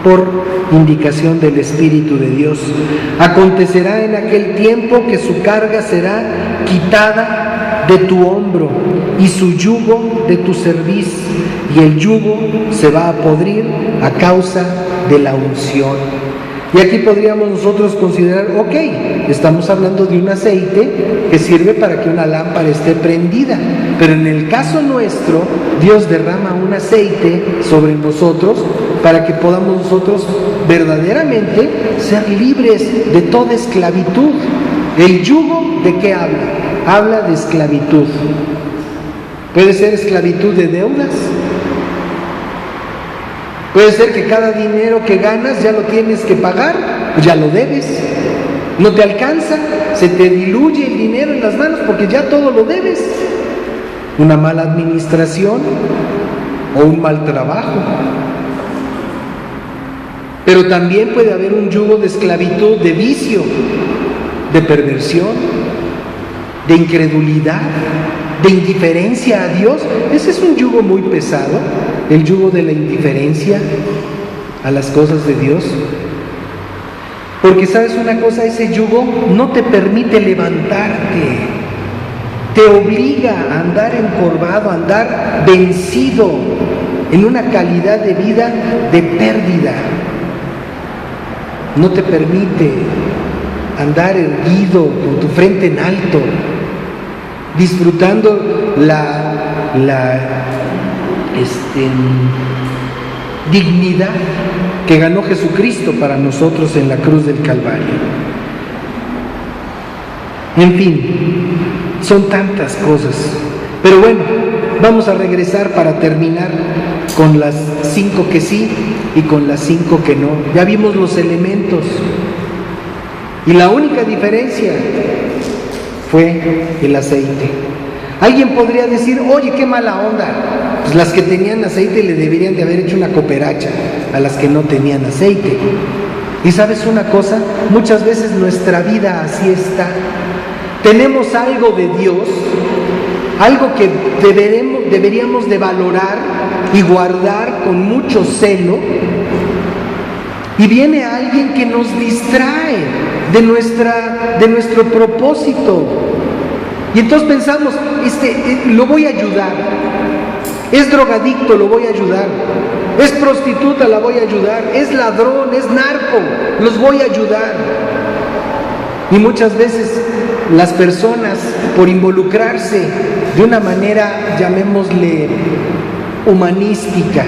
por indicación del Espíritu de Dios. Acontecerá en aquel tiempo que su carga será quitada de tu hombro y su yugo de tu cerviz, y el yugo se va a podrir a causa de la unción. Y aquí podríamos nosotros considerar, ok, estamos hablando de un aceite que sirve para que una lámpara esté prendida, pero en el caso nuestro, Dios derrama un aceite sobre nosotros para que podamos nosotros verdaderamente ser libres de toda esclavitud. ¿El yugo de qué habla? Habla de esclavitud. Puede ser esclavitud de deudas. Puede ser que cada dinero que ganas ya lo tienes que pagar, ya lo debes. No te alcanza, se te diluye el dinero en las manos porque ya todo lo debes. Una mala administración o un mal trabajo. Pero también puede haber un yugo de esclavitud, de vicio, de perversión, de incredulidad, de indiferencia a Dios. Ese es un yugo muy pesado, el yugo de la indiferencia a las cosas de Dios. Porque sabes una cosa, ese yugo no te permite levantarte, te obliga a andar encorvado, a andar vencido en una calidad de vida de pérdida. No te permite andar erguido con tu frente en alto, disfrutando la dignidad que ganó Jesucristo para nosotros en la cruz del Calvario. En fin, son tantas cosas. Pero bueno, vamos a regresar para terminar con las 5 que sí y con las 5 que no. Ya vimos los elementos. Y la única diferencia fue el aceite. Alguien podría decir, oye, qué mala onda. Pues las que tenían aceite le deberían de haber hecho una cooperacha a las que no tenían aceite. Y sabes una cosa, muchas veces nuestra vida así está. Tenemos algo de Dios, algo que deberíamos de valorar y guardar con mucho celo, y viene alguien que nos distrae de nuestro propósito. Y entonces pensamos, lo voy a ayudar. Es drogadicto, lo voy a ayudar. Es prostituta, la voy a ayudar. Es ladrón, es narco, los voy a ayudar. Y muchas veces las personas, por involucrarse de una manera, llamémosle, humanística,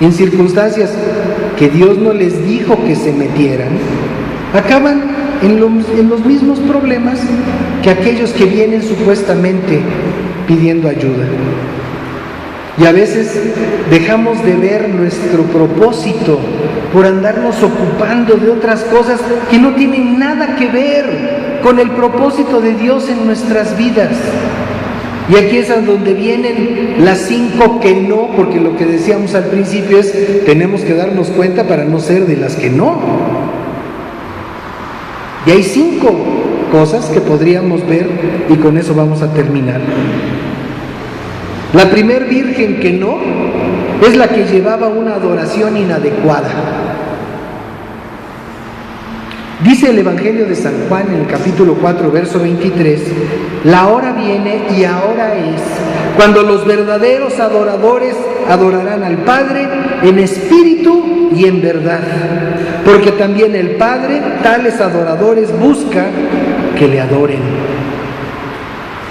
en circunstancias que Dios no les dijo que se metieran, acaban en los mismos problemas que aquellos que vienen supuestamente pidiendo ayuda. Y a veces dejamos de ver nuestro propósito por andarnos ocupando de otras cosas que no tienen nada que ver con el propósito de Dios en nuestras vidas. Y aquí es a donde vienen las 5 que no, porque lo que decíamos al principio es, tenemos que darnos cuenta para no ser de las que no. Y hay 5 cosas que podríamos ver, y con eso vamos a terminar. La primer virgen que no es la que llevaba una adoración inadecuada. Dice el Evangelio de San Juan en el capítulo 4, verso 23, la hora viene y ahora es, cuando los verdaderos adoradores adorarán al Padre en espíritu y en verdad, porque también el Padre tales adoradores busca que le adoren.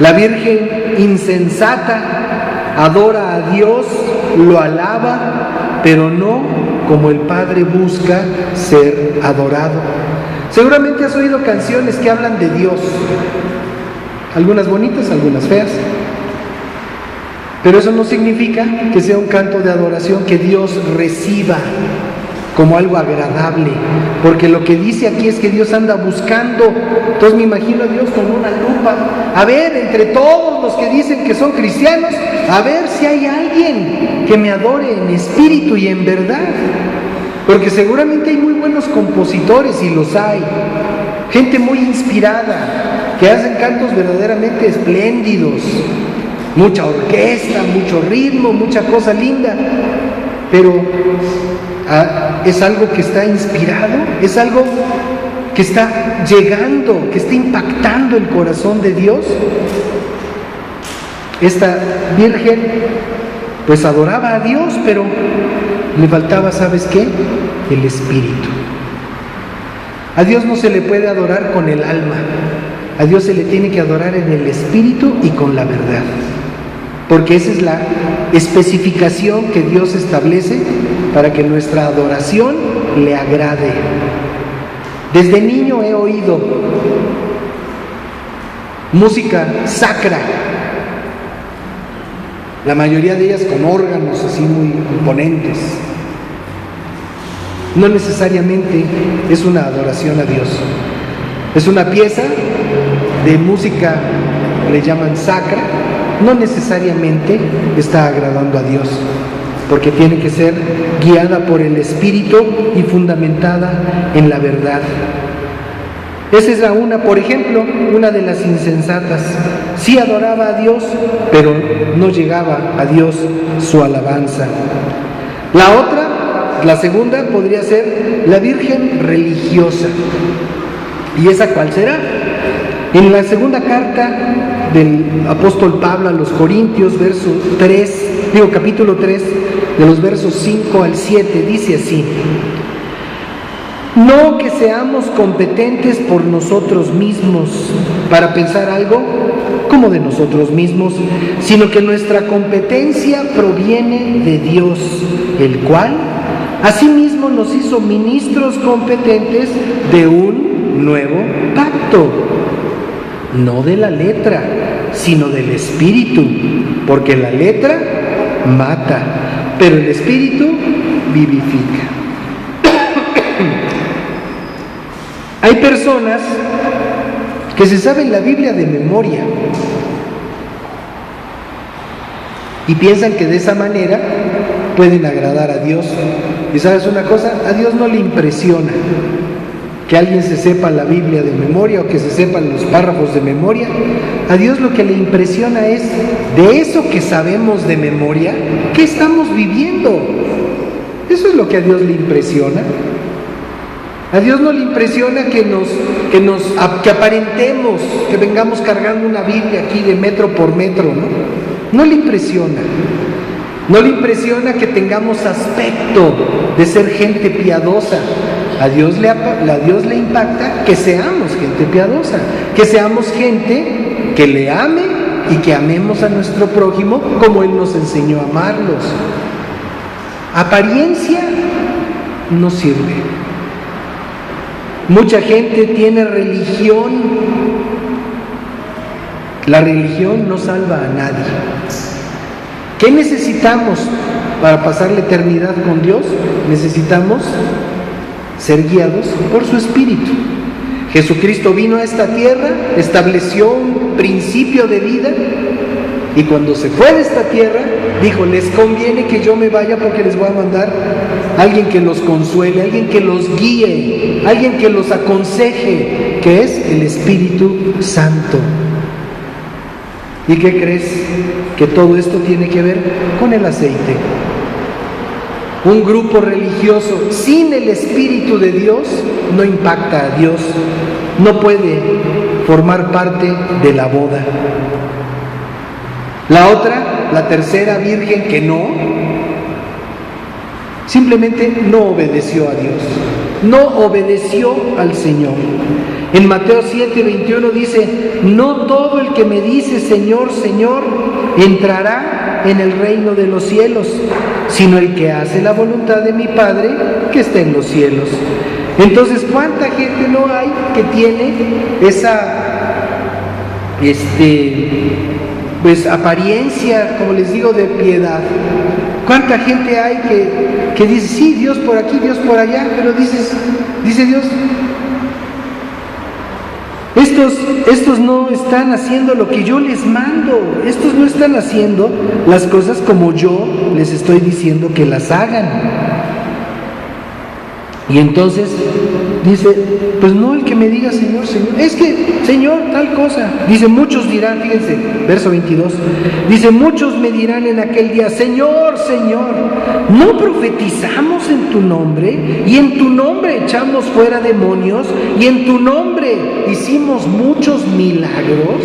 La virgen insensata adora a Dios, lo alaba, pero no como el Padre busca ser adorado. Seguramente has oído canciones que hablan de Dios, algunas bonitas, algunas feas, pero eso no significa que sea un canto de adoración que Dios reciba. como algo agradable, porque lo que dice aquí es que Dios anda buscando. Entonces me imagino a Dios con una lupa, a ver, entre todos los que dicen que son cristianos, a ver si hay alguien que me adore en espíritu y en verdad, porque seguramente hay muy buenos compositores, y los hay, gente muy inspirada, que hacen cantos verdaderamente espléndidos, mucha orquesta, mucho ritmo, mucha cosa linda, pero es algo que está inspirado, es algo que está llegando, que está impactando el corazón de Dios. Esta virgen pues adoraba a Dios, pero le faltaba, ¿sabes qué? El espíritu. A Dios no se le puede adorar con el alma, a Dios se le tiene que adorar en el espíritu y con la verdad, porque esa es la especificación que Dios establece para que nuestra adoración le agrade. Desde niño he oído música sacra, la mayoría de ellas con órganos así muy imponentes. No necesariamente es una adoración a Dios, es una pieza de música, le llaman sacra, no necesariamente está agradando a Dios, porque tiene que ser guiada por el Espíritu y fundamentada en la verdad. Esa es por ejemplo, una de las insensatas. Sí adoraba a Dios, pero no llegaba a Dios su alabanza. La segunda podría ser la Virgen religiosa. ¿Y esa cuál será? En la segunda carta del apóstol Pablo a los Corintios, capítulo 3, de los versos 5 al 7, dice así: no que seamos competentes por nosotros mismos para pensar algo como de nosotros mismos, sino que nuestra competencia proviene de Dios, el cual asimismo nos hizo ministros competentes de un nuevo pacto, no de la letra, sino del Espíritu, porque la letra mata, pero el Espíritu vivifica. Hay personas que se saben la Biblia de memoria y piensan que de esa manera pueden agradar a Dios. Y sabes una cosa, a Dios no le impresiona que alguien se sepa la Biblia de memoria o que se sepan los párrafos de memoria. A Dios lo que le impresiona es de eso que sabemos de memoria, ¿qué estamos viviendo? Eso es lo que a Dios le impresiona. A Dios no le impresiona que aparentemos, que vengamos cargando una Biblia aquí de metro por metro, ¿no? No le impresiona. No le impresiona que tengamos aspecto de ser gente piadosa. A Dios le impacta que seamos gente piadosa, que seamos gente que le ame y que amemos a nuestro prójimo como Él nos enseñó a amarlos. Apariencia no sirve. Mucha gente tiene religión. La religión no salva a nadie. ¿Qué necesitamos para pasar la eternidad con Dios? Necesitamos ser guiados por su Espíritu. Jesucristo vino a esta tierra, estableció un principio de vida, y cuando se fue de esta tierra, dijo: les conviene que yo me vaya porque les voy a mandar alguien que los consuele, alguien que los guíe, alguien que los aconseje, que es el Espíritu Santo. ¿Y qué crees? Que todo esto tiene que ver con el aceite. Un grupo religioso sin el Espíritu de Dios no impacta a Dios, no puede formar parte de la boda. La tercera virgen que simplemente no obedeció a Dios, no obedeció al Señor. En Mateo 7:21 dice: no todo el que me dice Señor, Señor, entrará en el reino de los cielos, sino el que hace la voluntad de mi Padre que está en los cielos. Entonces, ¿cuánta gente no hay que tiene esa apariencia, como les digo, de piedad? ¿Cuánta gente hay que dice, sí, Dios por aquí, Dios por allá, pero dice Dios, estos no están haciendo lo que yo les mando, estos no están haciendo las cosas como yo les estoy diciendo que las hagan. Y entonces dice, pues no el que me diga Señor, Señor, es que Señor tal cosa. Dice, muchos dirán, fíjense, verso 22, dice, muchos me dirán en aquel día, Señor, Señor, ¿no profetizamos en tu nombre? Y en tu nombre echamos fuera demonios, y en tu nombre hicimos muchos milagros.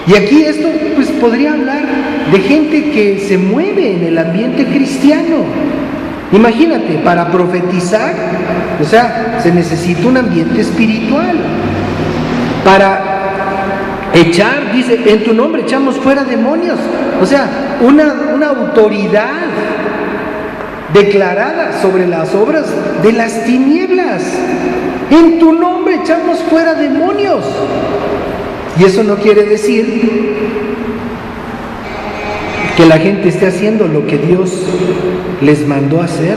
Y aquí esto pues podría hablar de gente que se mueve en el ambiente cristiano. Imagínate, para profetizar, o sea, se necesita un ambiente espiritual. Para echar, dice, en tu nombre echamos fuera demonios. O sea, una autoridad declarada sobre las obras de las tinieblas. En tu nombre echamos fuera demonios. Y eso no quiere decir que la gente esté haciendo lo que Dios les mandó hacer.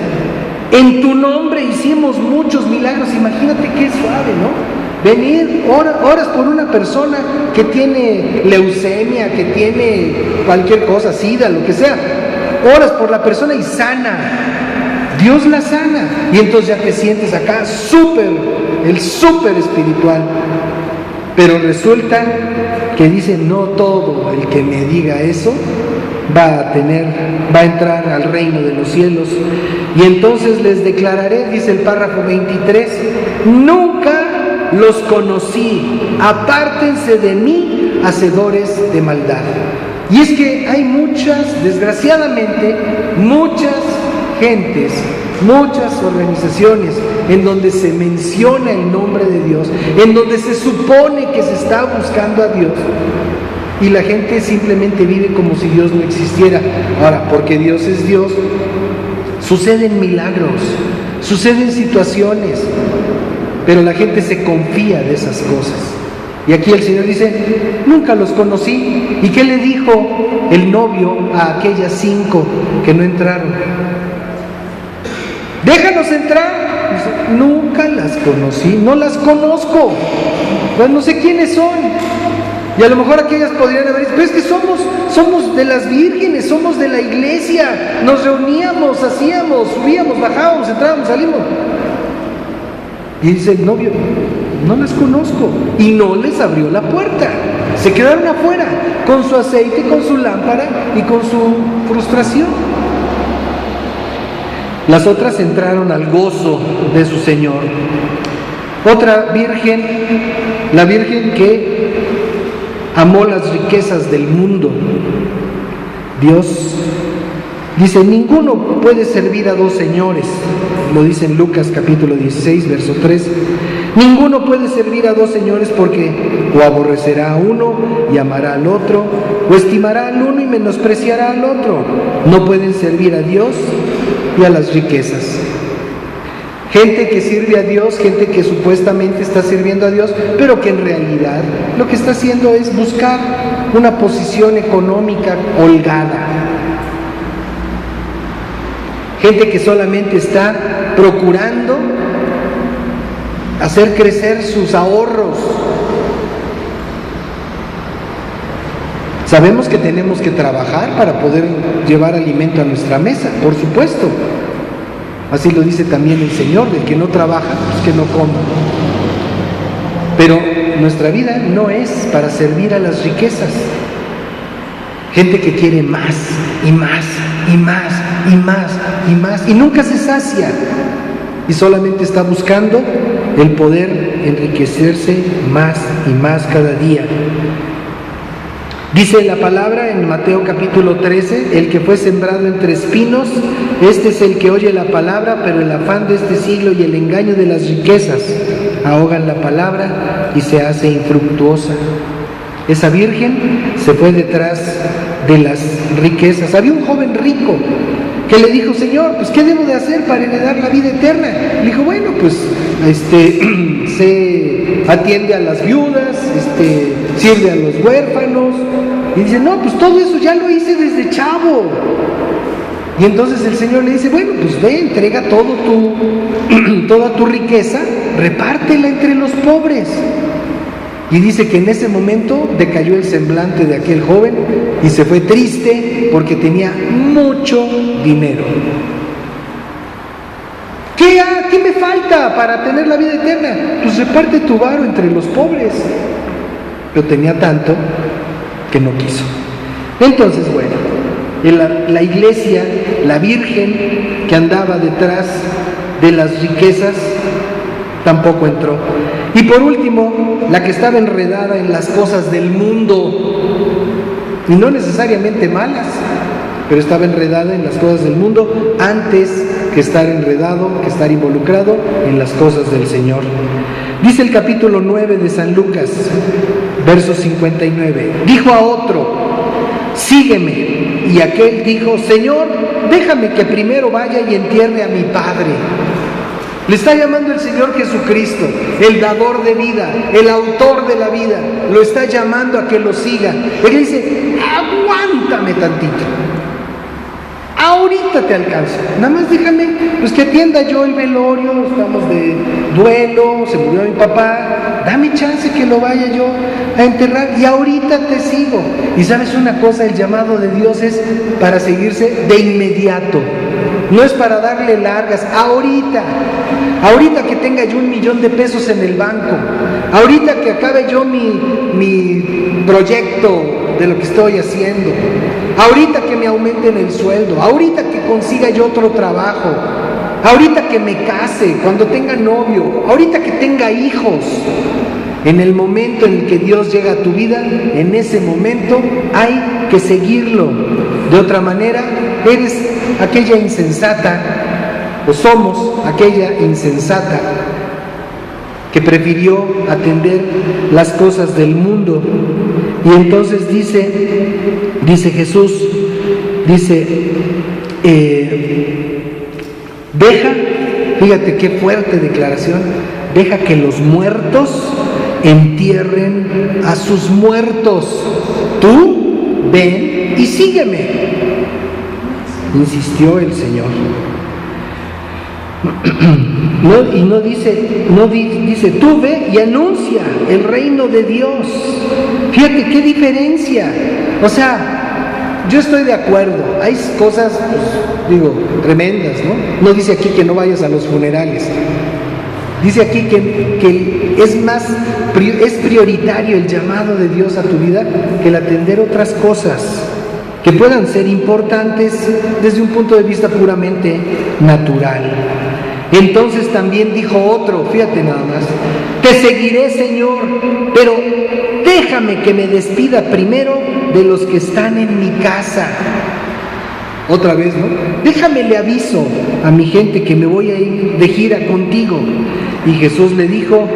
En tu nombre hicimos muchos milagros. Imagínate qué suave, ¿no? Venir horas por una persona que tiene leucemia, que tiene cualquier cosa, sida, lo que sea. Horas por la persona y sana. Dios la sana. Y entonces ya te sientes acá el súper espiritual. Pero resulta que dice, no todo el que me diga eso va a entrar al reino de los cielos. Y entonces les declararé, dice el párrafo 23, nunca los conocí, apártense de mí, hacedores de maldad. Y es que hay desgraciadamente, muchas gentes, muchas organizaciones en donde se menciona el nombre de Dios, en donde se supone que se está buscando a Dios, y la gente simplemente vive como si Dios no existiera. Ahora, porque Dios es Dios, suceden milagros, suceden situaciones, pero la gente se confía de esas cosas. Y aquí el Señor dice, nunca los conocí. ¿Y qué le dijo el novio a aquellas 5 que no entraron? Déjanos entrar. Dice, nunca las conocí, no las conozco, pues no sé quiénes son. Y a lo mejor aquellas podrían haber dicho, pero es que somos de las vírgenes, somos de la iglesia, nos reuníamos, hacíamos, subíamos, bajábamos, entrábamos, salimos. Y dice el novio, no las conozco. Y no les abrió la puerta. Se quedaron afuera, con su aceite, con su lámpara y con su frustración. Las otras entraron al gozo de su Señor. Otra virgen, la virgen que amó las riquezas del mundo. Dios dice, ninguno puede servir a 2 señores. Lo dice en Lucas capítulo 16, verso 3. Ninguno puede servir a 2 señores porque o aborrecerá a uno y amará al otro, o estimará al uno y menospreciará al otro. No pueden servir a Dios y a las riquezas. Gente que sirve a Dios, gente que supuestamente está sirviendo a Dios, pero que en realidad lo que está haciendo es buscar una posición económica holgada. Gente que solamente está procurando hacer crecer sus ahorros. Sabemos que tenemos que trabajar para poder llevar alimento a nuestra mesa, por supuesto. Así lo dice también el Señor, el que no trabaja, pues que no coma. Pero nuestra vida no es para servir a las riquezas. Gente que quiere más y más y más y más y más y nunca se sacia y solamente está buscando el poder enriquecerse más y más cada día. Dice la palabra en Mateo capítulo 13, el que fue sembrado entre espinos, este es el que oye la palabra, pero el afán de este siglo y el engaño de las riquezas ahogan la palabra y se hace infructuosa. Esa virgen se fue detrás de las riquezas. Había un joven rico que le dijo, Señor, pues ¿qué debo de hacer para heredar la vida eterna? Le dijo, bueno, pues se atiende a las viudas, sirve a los huérfanos. Y dice, no, pues todo eso ya lo hice desde chavo. Y entonces el Señor le dice, bueno, pues ve, entrega toda tu riqueza, repártela entre los pobres. Y dice que en ese momento decayó el semblante de aquel joven y se fue triste porque tenía mucho dinero. ¿Qué me falta para tener la vida eterna? Pues reparte tu varo entre los pobres. Pero tenía tanto que no quiso. Entonces, bueno, la iglesia, la virgen que andaba detrás de las riquezas, tampoco entró. Y por último, la que estaba enredada en las cosas del mundo, y no necesariamente malas, pero estaba enredada en las cosas del mundo antes que estar enredado, que estar involucrado en las cosas del Señor. Dice el capítulo 9 de San Lucas, verso 59, dijo a otro, sígueme, y aquel dijo, Señor, déjame que primero vaya y entierre a mi padre. Le está llamando el Señor Jesucristo, el dador de vida, el autor de la vida, lo está llamando a que lo siga. Él dice, aguántame tantito, ahorita te alcanzo, nada más déjame, pues que atienda yo el velorio, estamos de duelo, se murió mi papá, dame chance que lo vaya yo a enterrar y ahorita te sigo. Y sabes una cosa, el llamado de Dios es para seguirse de inmediato, no es para darle largas, ahorita que tenga yo $1,000,000 en el banco, ahorita que acabe yo mi proyecto de lo que estoy haciendo, ahorita que me aumenten el sueldo, ahorita que consiga yo otro trabajo, ahorita que me case, cuando tenga novio, ahorita que tenga hijos. En el momento en el que Dios llega a tu vida, en ese momento hay que seguirlo. De otra manera, eres aquella insensata, o somos aquella insensata que prefirió atender las cosas del mundo. Y entonces dice Jesús, deja, fíjate qué fuerte declaración, deja que los muertos entierren a sus muertos, tú ven y sígueme, insistió el Señor. Dice, tú ve y anuncia el reino de Dios. Fíjate qué diferencia. O sea, yo estoy de acuerdo, hay cosas, pues, tremendas, ¿no? No dice aquí que no vayas a los funerales. Dice aquí que es prioritario el llamado de Dios a tu vida que el atender otras cosas que puedan ser importantes desde un punto de vista puramente natural. Entonces también dijo otro, fíjate nada más, te seguiré, Señor, pero déjame que me despida primero de los que están en mi casa. Otra vez, ¿no? Déjame le aviso a mi gente que me voy a ir de gira contigo. Y Jesús le dijo,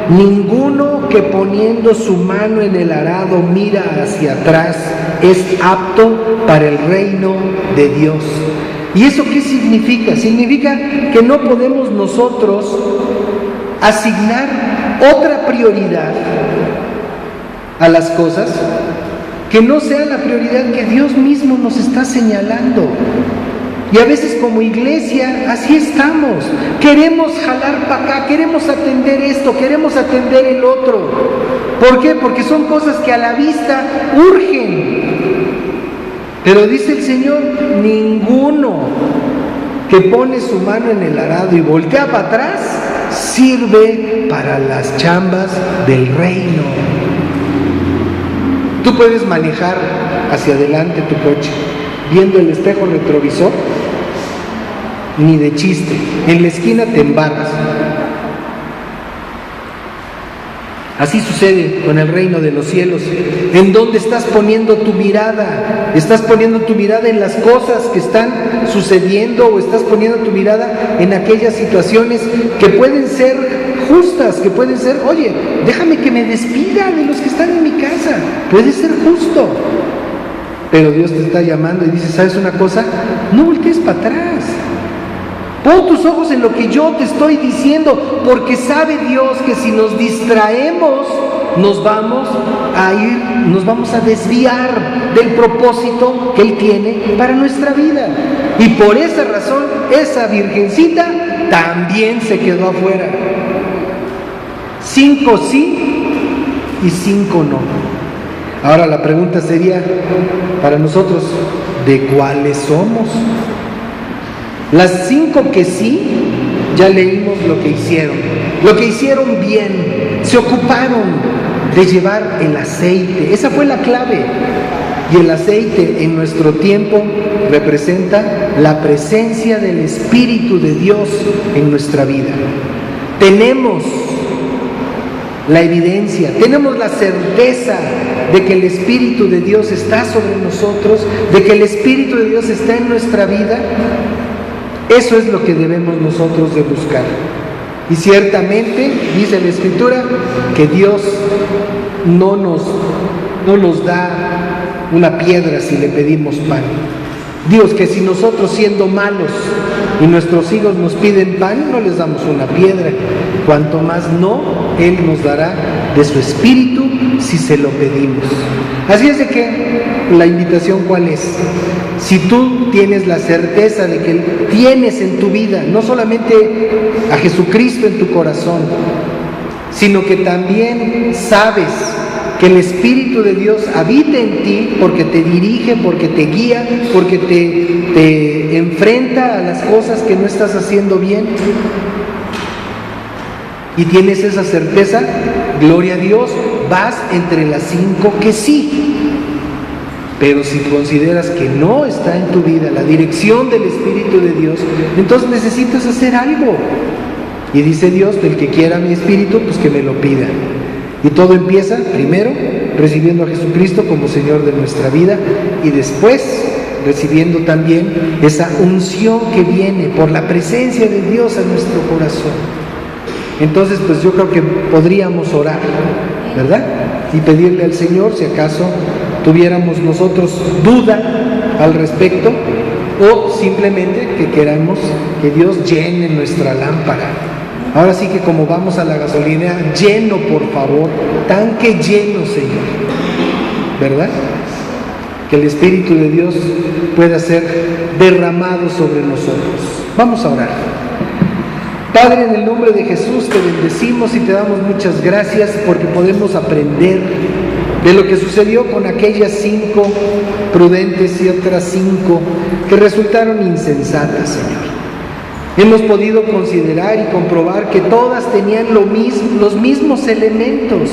ninguno que poniendo su mano en el arado mira hacia atrás es apto para el reino de Dios. ¿Y eso qué significa? Significa que no podemos nosotros asignar otra prioridad a las cosas que no sea la prioridad que Dios mismo nos está señalando. Y a veces como iglesia así estamos, queremos jalar para acá, queremos atender esto, queremos atender el otro. ¿Por qué? Porque son cosas que a la vista urgen. Pero dice el Señor, ninguno que pone su mano en el arado y voltea para atrás sirve para las chambas del reino. Tú puedes manejar hacia adelante tu coche viendo el espejo retrovisor, ni de chiste, en la esquina te embarras. Así sucede con el reino de los cielos. ¿En dónde estás poniendo tu mirada? ¿Estás poniendo tu mirada en las cosas que están sucediendo o estás poniendo tu mirada en aquellas situaciones que pueden ser justas, que pueden ser, oye, déjame que me despida de los que están en mi casa? Puede ser justo. Pero Dios te está llamando y dice, ¿sabes una cosa? No voltees para atrás. Pon tus ojos en lo que yo te estoy diciendo, porque sabe Dios que si nos distraemos, nos vamos a desviar del propósito que Él tiene para nuestra vida. y por esa razón esa virgencita también se quedó afuera. 5 sí y 5 no. Ahora la pregunta sería para nosotros, ¿de cuáles somos? Las 5 que sí, ya leímos lo que hicieron bien, se ocuparon de llevar el aceite, esa fue la clave. Y el aceite en nuestro tiempo representa la presencia del Espíritu de Dios en nuestra vida. Tenemos la evidencia, tenemos la certeza de que el Espíritu de Dios está sobre nosotros, de que el Espíritu de Dios está en nuestra vida. Eso es lo que debemos nosotros de buscar. Y ciertamente dice la Escritura que Dios no nos da una piedra si le pedimos pan. Dios, que si nosotros siendo malos y nuestros hijos nos piden pan, no les damos una piedra, cuanto más no, Él nos dará de su Espíritu si se lo pedimos. Así es de que la invitación, ¿cuál es? Si tú tienes la certeza de que tienes en tu vida no solamente a Jesucristo en tu corazón, sino que también sabes que el Espíritu de Dios habita en ti porque te dirige, porque te guía, porque te enfrenta a las cosas que no estás haciendo bien, y tienes esa certeza, gloria a Dios, vas entre las 5 que sí. Pero si consideras que no está en tu vida la dirección del Espíritu de Dios, entonces necesitas hacer algo. Y dice Dios, del que quiera mi Espíritu, pues que me lo pida. Y todo empieza, primero, recibiendo a Jesucristo como Señor de nuestra vida, y después recibiendo también esa unción que viene por la presencia de Dios en nuestro corazón. Entonces, pues yo creo que podríamos orar, ¿verdad? Y pedirle al Señor, si acaso tuviéramos nosotros duda al respecto, o simplemente que queramos que Dios llene nuestra lámpara. Ahora sí que como vamos a la gasolinera, lleno por favor, tanque lleno, Señor, ¿verdad? Que el Espíritu de Dios pueda ser derramado sobre nosotros. Vamos a orar. Padre, en el nombre de Jesús te bendecimos y te damos muchas gracias porque podemos aprender de lo que sucedió con aquellas 5 prudentes y otras 5 que resultaron insensatas, Señor. Hemos podido considerar y comprobar que todas tenían los mismos elementos,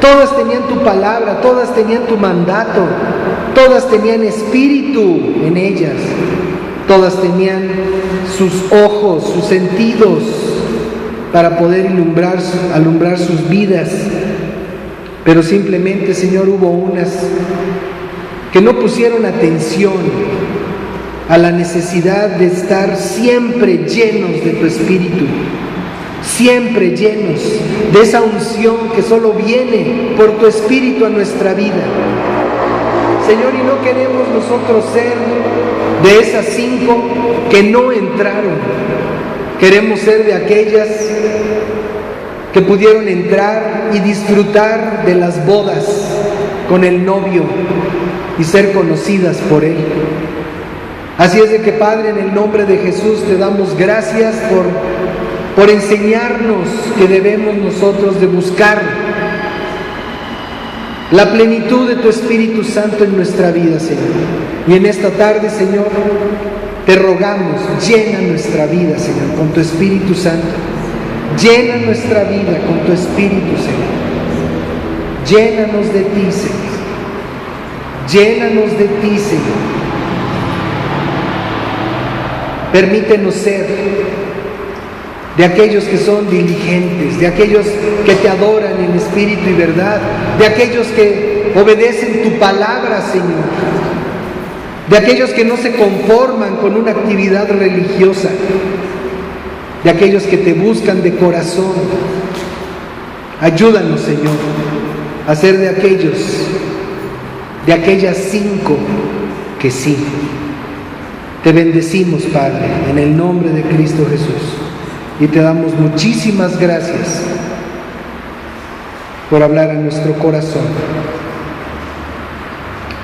todas tenían tu palabra, todas tenían tu mandato, todas tenían espíritu en ellas, todas tenían sus ojos, sus sentidos para poder alumbrar sus vidas. Pero simplemente, Señor, hubo unas que no pusieron atención a la necesidad de estar siempre llenos de tu Espíritu, siempre llenos de esa unción que solo viene por tu Espíritu a nuestra vida. Señor, y no queremos nosotros ser de esas 5 que no entraron. Queremos ser de aquellas que pudieron entrar y disfrutar de las bodas con el novio y ser conocidas por él. Así es de que, Padre, en el nombre de Jesús te damos gracias por enseñarnos que debemos nosotros de buscar la plenitud de tu Espíritu Santo en nuestra vida, Señor. Y en esta tarde, Señor, te rogamos, llena nuestra vida, Señor, con tu Espíritu Santo. Llena nuestra vida con tu Espíritu, Señor. Llénanos de ti, Señor. Llénanos de ti, Señor. Permítenos ser de aquellos que son diligentes, de aquellos que te adoran en espíritu y verdad, de aquellos que obedecen tu palabra, Señor, de aquellos que no se conforman con una actividad religiosa, de aquellos que te buscan de corazón. Ayúdanos, Señor, a ser de aquellas 5 que sí. Te bendecimos, Padre, en el nombre de Cristo Jesús, y te damos muchísimas gracias por hablar a nuestro corazón.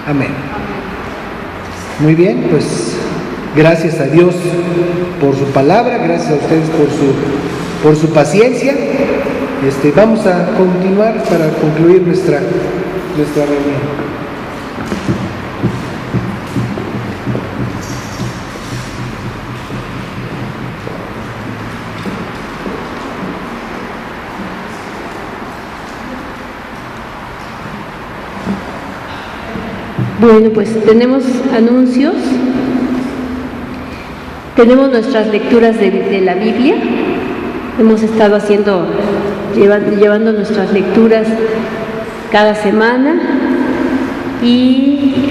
Amén. Muy bien, pues Gracias a Dios por su palabra, gracias a ustedes por su paciencia. Vamos a continuar para concluir nuestra reunión. Bueno, pues tenemos anuncios, tenemos nuestras lecturas de la Biblia, hemos estado llevando nuestras lecturas cada semana y